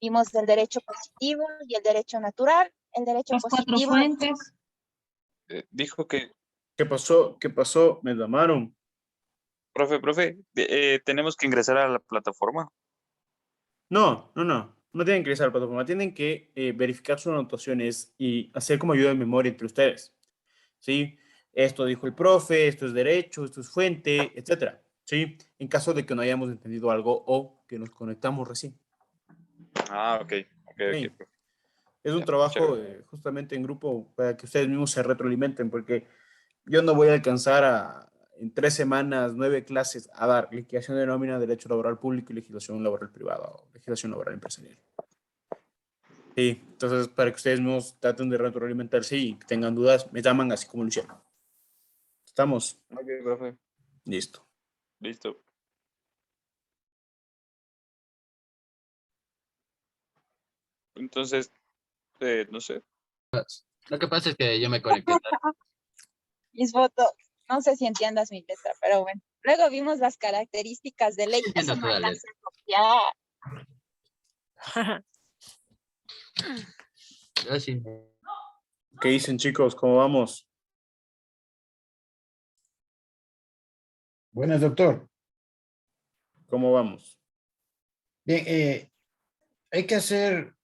Vimos el derecho positivo y el derecho natural. El derecho Las 4 positivo. fuentes. Dijo que, ¿Qué pasó? ¿Qué pasó? Me llamaron. profe, tenemos que ingresar a la plataforma. No tienen que ingresar a la plataforma, tienen que verificar sus anotaciones y hacer como ayuda de memoria entre ustedes, ¿sí? Esto dijo el profe, esto es derecho, esto es fuente, etcétera, ¿sí? En caso de que no hayamos entendido algo o que nos conectamos recién. Ah, ok, Sí. profe. Es un Ya, trabajo chévere. justamente en grupo para que ustedes mismos se retroalimenten, porque yo no voy a alcanzar en 3 semanas, 9 clases a dar liquidación de nómina, derecho laboral público y legislación laboral privada o legislación laboral empresarial. Sí, entonces para que ustedes mismos traten de retroalimentarse y que tengan dudas, me llaman así como lo hicieron. ¿Estamos? Ok, profe. Listo. Listo. Entonces, no sé. Lo que pasa es que yo me conecté tarde. Mis votos. No sé si entiendas mi letra, pero bueno. Luego vimos las características de ley. Entiendo Eso no toda alcanza letra. a copiar. Yo sí. ¿Qué dicen, chicos? ¿Cómo vamos? Buenas, doctor. ¿Cómo vamos? Bien, hay que hacer,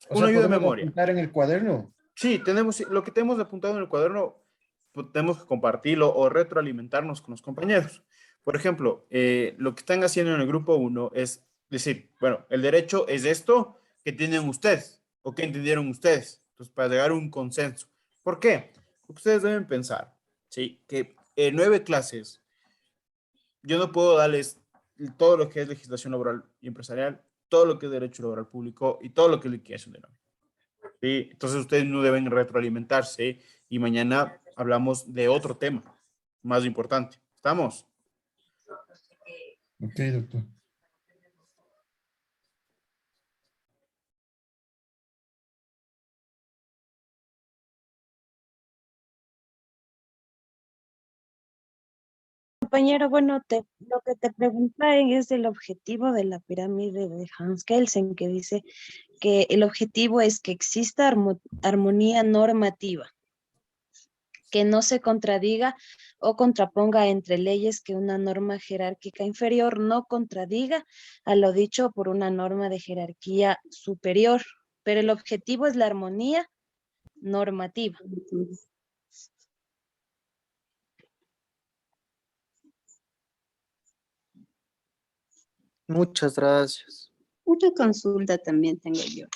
Una ayuda de podemos memoria. apuntar en el cuaderno. Sí, lo que tenemos apuntado en el cuaderno, pues, tenemos que compartirlo o retroalimentarnos con los compañeros. Por ejemplo, lo que están haciendo en el grupo 1 es decir, bueno, el derecho es esto que tienen ustedes o que entendieron ustedes. Entonces, para llegar a un consenso. ¿Por qué? Porque ustedes deben pensar, ¿sí? Que en 9 clases yo no puedo darles todo lo que es legislación laboral y empresarial, todo lo que es derecho laboral público y todo lo que es liquidación de nómina. ¿Sí? Entonces ustedes no deben retroalimentarse y mañana hablamos de otro tema más importante. ¿Estamos? Ok, doctor. Compañero, bueno, lo que te preguntan es el objetivo de la pirámide de Hans Kelsen, que dice que el objetivo es que exista armonía normativa. que no se contradiga o contraponga entre leyes, que una norma jerárquica inferior no contradiga a lo dicho por una norma de jerarquía superior, pero el objetivo es la armonía normativa. Muchas gracias. Una consulta también tengo yo.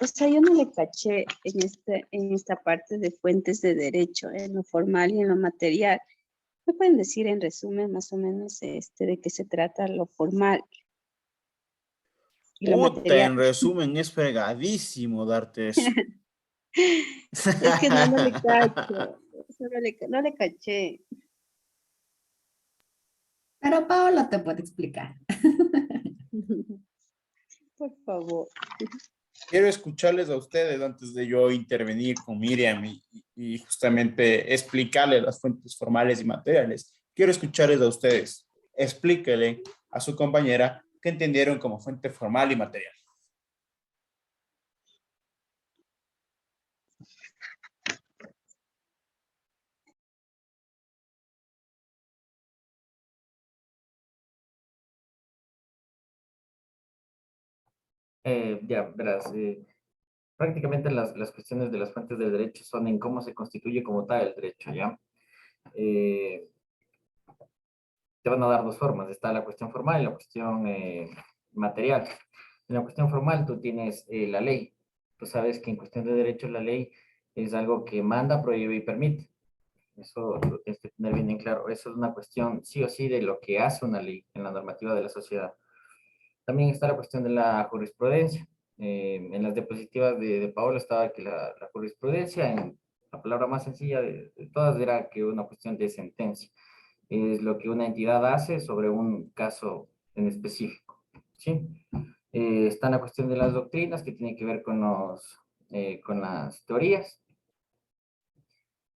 O sea, yo no le caché en esta parte de fuentes de derecho, en lo formal y en lo material. ¿Me pueden decir en resumen más o menos de qué se trata lo formal y lo Puta, material? en resumen, es fregadísimo darte eso. Es que no le cacho, no le caché. Pero Paola te puede explicar. Por favor. Quiero escucharles a ustedes antes de yo intervenir con Miriam y justamente explicarle las fuentes formales y materiales. Quiero escucharles a ustedes. Explíquele a su compañera qué entendieron como fuente formal y material. Ya, verás, prácticamente las cuestiones de las fuentes del derecho son en cómo se constituye como tal el derecho, ¿ya? Eh, Te van a dar dos formas, está la cuestión formal y la cuestión material. En la cuestión formal tú tienes la ley. Tú sabes que en cuestión de derecho la ley es algo que manda, prohíbe y permite. Eso lo tienes que tener bien en claro. Eso es una cuestión sí o sí de lo que hace una ley en la normativa de la sociedad. También está la cuestión de la jurisprudencia. En las diapositivas de Paola estaba que la jurisprudencia, en la palabra más sencilla de todas, era que una cuestión de sentencia. Es lo que una entidad hace sobre un caso en específico, ¿sí? Está la cuestión de las doctrinas, que tiene que ver con las teorías.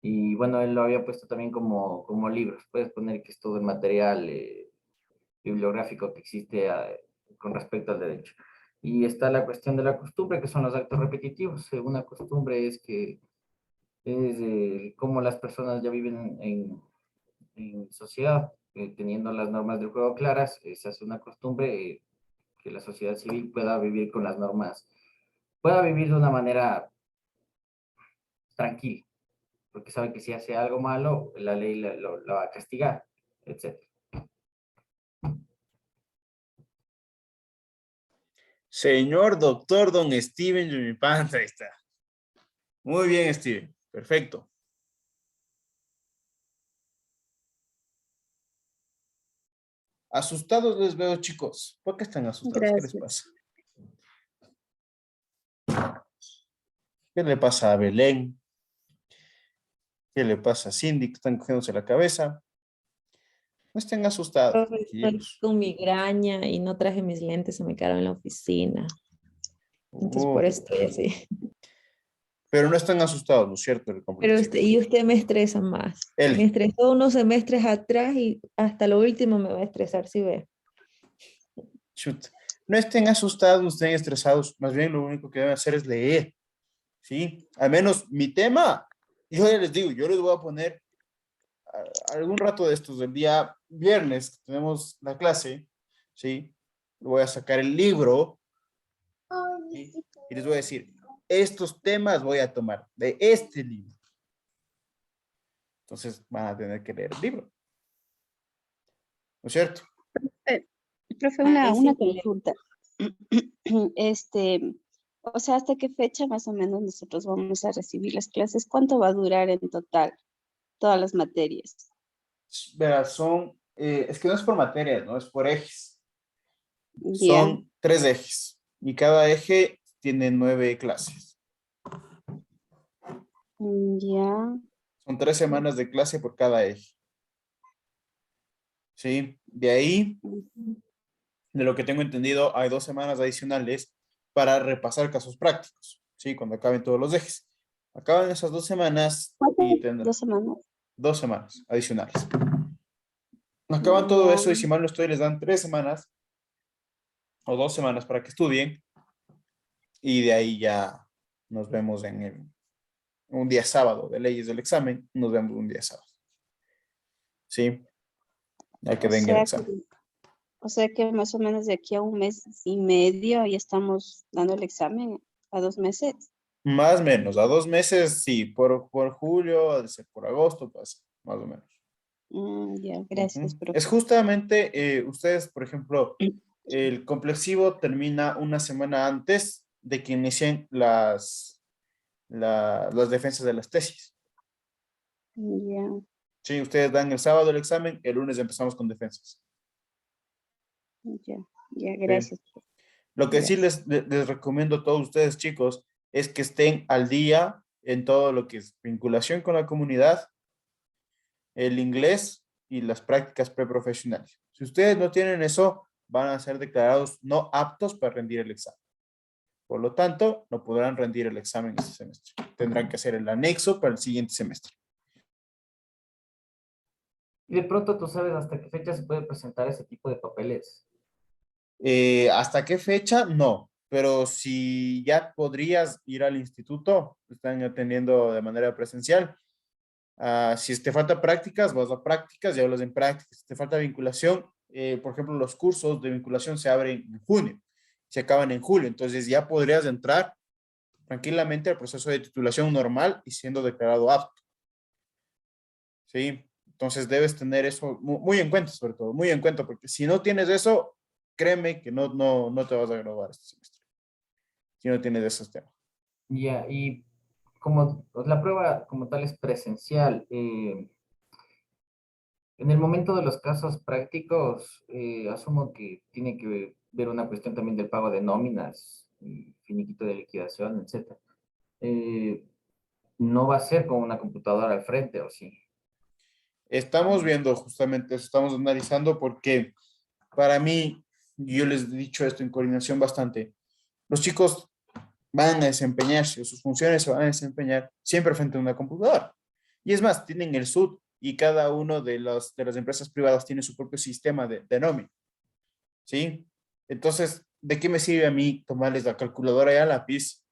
Y bueno, él lo había puesto también como libros. Puedes poner que es todo el material bibliográfico que existe con respecto al derecho. Y está la cuestión de la costumbre, que son los actos repetitivos. Una costumbre es que es cómo las personas ya viven en sociedad, teniendo las normas del juego claras, se hace una costumbre que la sociedad civil pueda vivir con las normas, pueda vivir de una manera tranquila, porque sabe que si hace algo malo, la ley lo va a castigar, etc. Señor doctor don Steven Yumipanta, ahí está. Muy bien, Steven. Perfecto. Asustados les veo, chicos. ¿Por qué están asustados? ¿Qué les pasa? ¿Qué le pasa a Belén? ¿Qué le pasa a Cindy, que están cogiéndose la cabeza? No estén asustados, Profe, estoy tranquilos. con migraña y no traje mis lentes, se me quedaron en la oficina. Entonces por eso estoy así. Pero no están asustados, ¿no es cierto? Pero usted me estresa más. Me estresó unos semestres atrás y hasta lo último me va a estresar si ve. Chut. No estén asustados, no estén estresados. Más bien lo único que deben hacer es leer. ¿Sí? Al menos mi tema, yo ya les digo, yo les voy a poner algún rato de estos, del día viernes, que tenemos la clase, ¿sí? Voy a sacar el libro, ¿sí? Y les voy a decir, estos temas voy a tomar de este libro. Entonces van a tener que leer el libro. ¿No es cierto? Profe, una consulta. O sea, ¿hasta qué fecha más o menos nosotros vamos a recibir las clases? ¿Cuánto va a durar en total todas las materias? Verás, es que no es por materias, ¿no? Es por ejes. Ya. Son 3 ejes y cada eje tiene 9 clases. Ya. Son 3 semanas de clase por cada eje. ¿Sí? De ahí, de lo que tengo entendido, hay 2 semanas adicionales para repasar casos prácticos. ¿Sí? Cuando acaben todos los ejes. Acaban esas 2 semanas y tendrán 2 semanas. 2 semanas adicionales. Acaban todo eso y si mal no estoy, les dan 3 semanas o 2 semanas para que estudien y de ahí ya nos vemos en un día sábado de leyes del examen, nos vemos un día sábado. ¿Sí? Ya que O den el sea examen. O sea que más o menos de aquí a 1 mes y medio ya estamos dando el examen, a 2 meses. Más o menos, a 2 meses, sí, por julio, ha de ser por agosto, pues, más o menos. Ya, gracias, Ujú. profe. Es justamente, ustedes, por ejemplo, el complexivo termina una semana antes de que inicien las defensas de las tesis. Ya, Sí, ustedes dan el sábado el examen, el lunes empezamos con defensas. ya, ya, Sí. gracias. Lo que sí les recomiendo a todos ustedes, chicos, es que estén al día en todo lo que es vinculación con la comunidad, el inglés y las prácticas preprofesionales. Si ustedes no tienen eso, van a ser declarados no aptos para rendir el examen. Por lo tanto, no podrán rendir el examen este semestre. Tendrán que hacer el anexo para el siguiente semestre. Y de pronto tú sabes hasta qué fecha se puede presentar ese tipo de papeles. ¿Hasta qué fecha? No, pero si ya podrías ir al instituto, están atendiendo de manera presencial. Si te falta prácticas, vas a prácticas y hablas en prácticas. Si te falta vinculación, por ejemplo, los cursos de vinculación se abren en junio, se acaban en julio, entonces ya podrías entrar tranquilamente al proceso de titulación normal y siendo declarado apto. ¿Sí? Entonces debes tener eso muy en cuenta, sobre todo, muy en cuenta, porque si no tienes eso, créeme que no te vas a graduar este semestre, si no tienes esos temas. Ya, y como pues, la prueba como tal es presencial, en el momento de los casos prácticos, asumo que tiene que ver una cuestión también del pago de nóminas, y finiquito de liquidación, etcétera. No va a ser con una computadora al frente, ¿o sí? Estamos viendo justamente eso, estamos analizando porque para mí, yo les he dicho esto en coordinación bastante, los chicos van a desempeñarse, o sus funciones se van a desempeñar siempre frente a una computadora. Y es más, tienen el SUD y cada uno de las empresas privadas tiene su propio sistema de nómina. ¿Sí? Entonces, ¿de qué me sirve a mí tomarles la calculadora y el lápiz?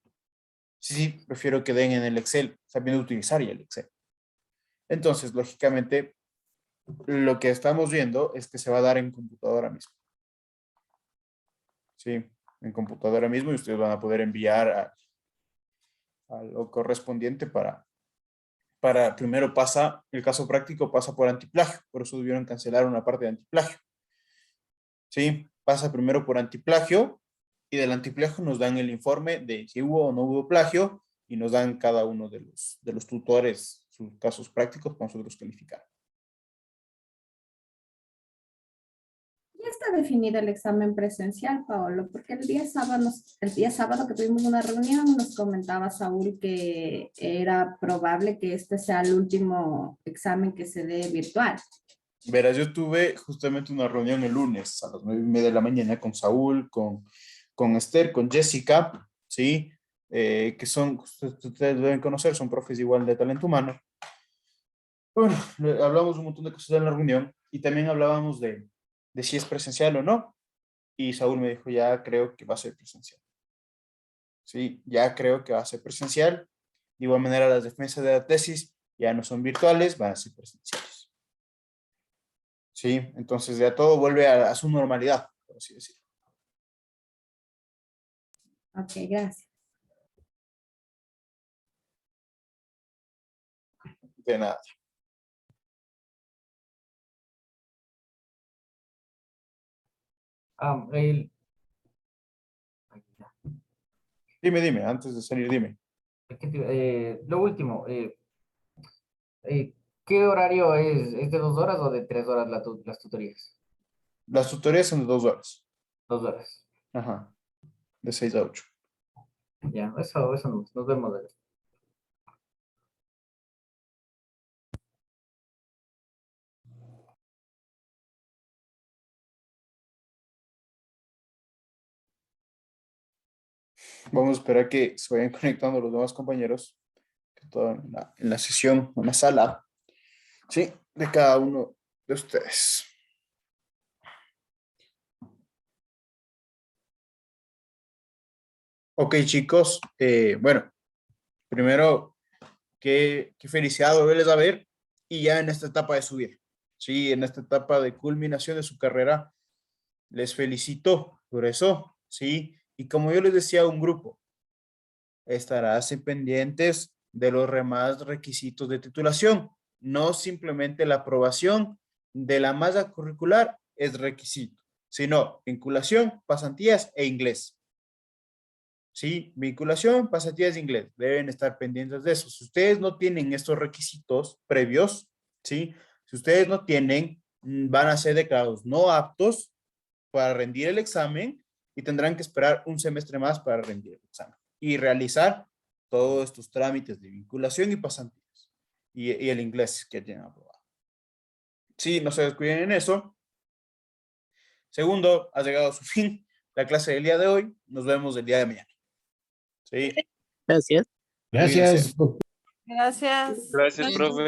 Sí, prefiero que den en el Excel, sabiendo utilizar ya el Excel. Entonces, lógicamente, lo que estamos viendo es que se va a dar en computadora mismo. Sí, en computadora mismo y ustedes van a poder enviar a lo correspondiente primero pasa, el caso práctico pasa por antiplagio, por eso debieron cancelar una parte de antiplagio. Sí, pasa primero por antiplagio y del antiplagio nos dan el informe de si hubo o no hubo plagio y nos dan cada uno de los tutores sus casos prácticos para nosotros calificar. Ya está definido el examen presencial, Paolo, porque el día sábado que tuvimos una reunión nos comentaba Saúl que era probable que este sea el último examen que se dé virtual. Verás, yo tuve justamente una reunión el lunes a las 9:30 de la mañana con Saúl, con Esther, con Jessica, ¿sí? Que son, ustedes deben conocer, son profes igual de talento humano. Bueno, hablamos un montón de cosas en la reunión y también hablábamos de si es presencial o no. Y Saúl me dijo, ya creo que va a ser presencial. Sí, ya creo que va a ser presencial. De igual manera, las defensas de la tesis ya no son virtuales, van a ser presenciales. Sí, entonces ya todo vuelve a su normalidad, por así decirlo. Ok, gracias. De nada. Dime, antes de salir, dime. Lo último, ¿qué horario es? ¿Es de 2 horas o de 3 horas las tutorías? Las tutorías son de 2 horas. 2 horas. Ajá, de 6 a 8. Ya, eso nos vemos. Vamos a esperar que se vayan conectando los demás compañeros, que todo en la sesión, en la sala, ¿sí? De cada uno de ustedes. Ok, chicos, bueno, primero qué felicidad volverles a ver y ya en esta etapa de su vida, sí, en esta etapa de culminación de su carrera, les felicito por eso, sí, y como yo les decía a un grupo, estarás pendientes de los demás requisitos de titulación, no simplemente la aprobación de la malla curricular es requisito, sino vinculación, pasantías e inglés. Sí, vinculación, pasantías e inglés, deben estar pendientes de eso. Si ustedes no tienen estos requisitos previos, sí, si ustedes no tienen, van a ser declarados no aptos para rendir el examen y tendrán que esperar un semestre más para rendir el examen y realizar todos estos trámites de vinculación y pasantías y el inglés que tienen aprobado. Sí, no se descuiden en eso. Segundo, ha llegado a su fin la clase del día de hoy. Nos vemos el día de mañana. Sí. Gracias. Gracias. Gracias. Gracias, profe.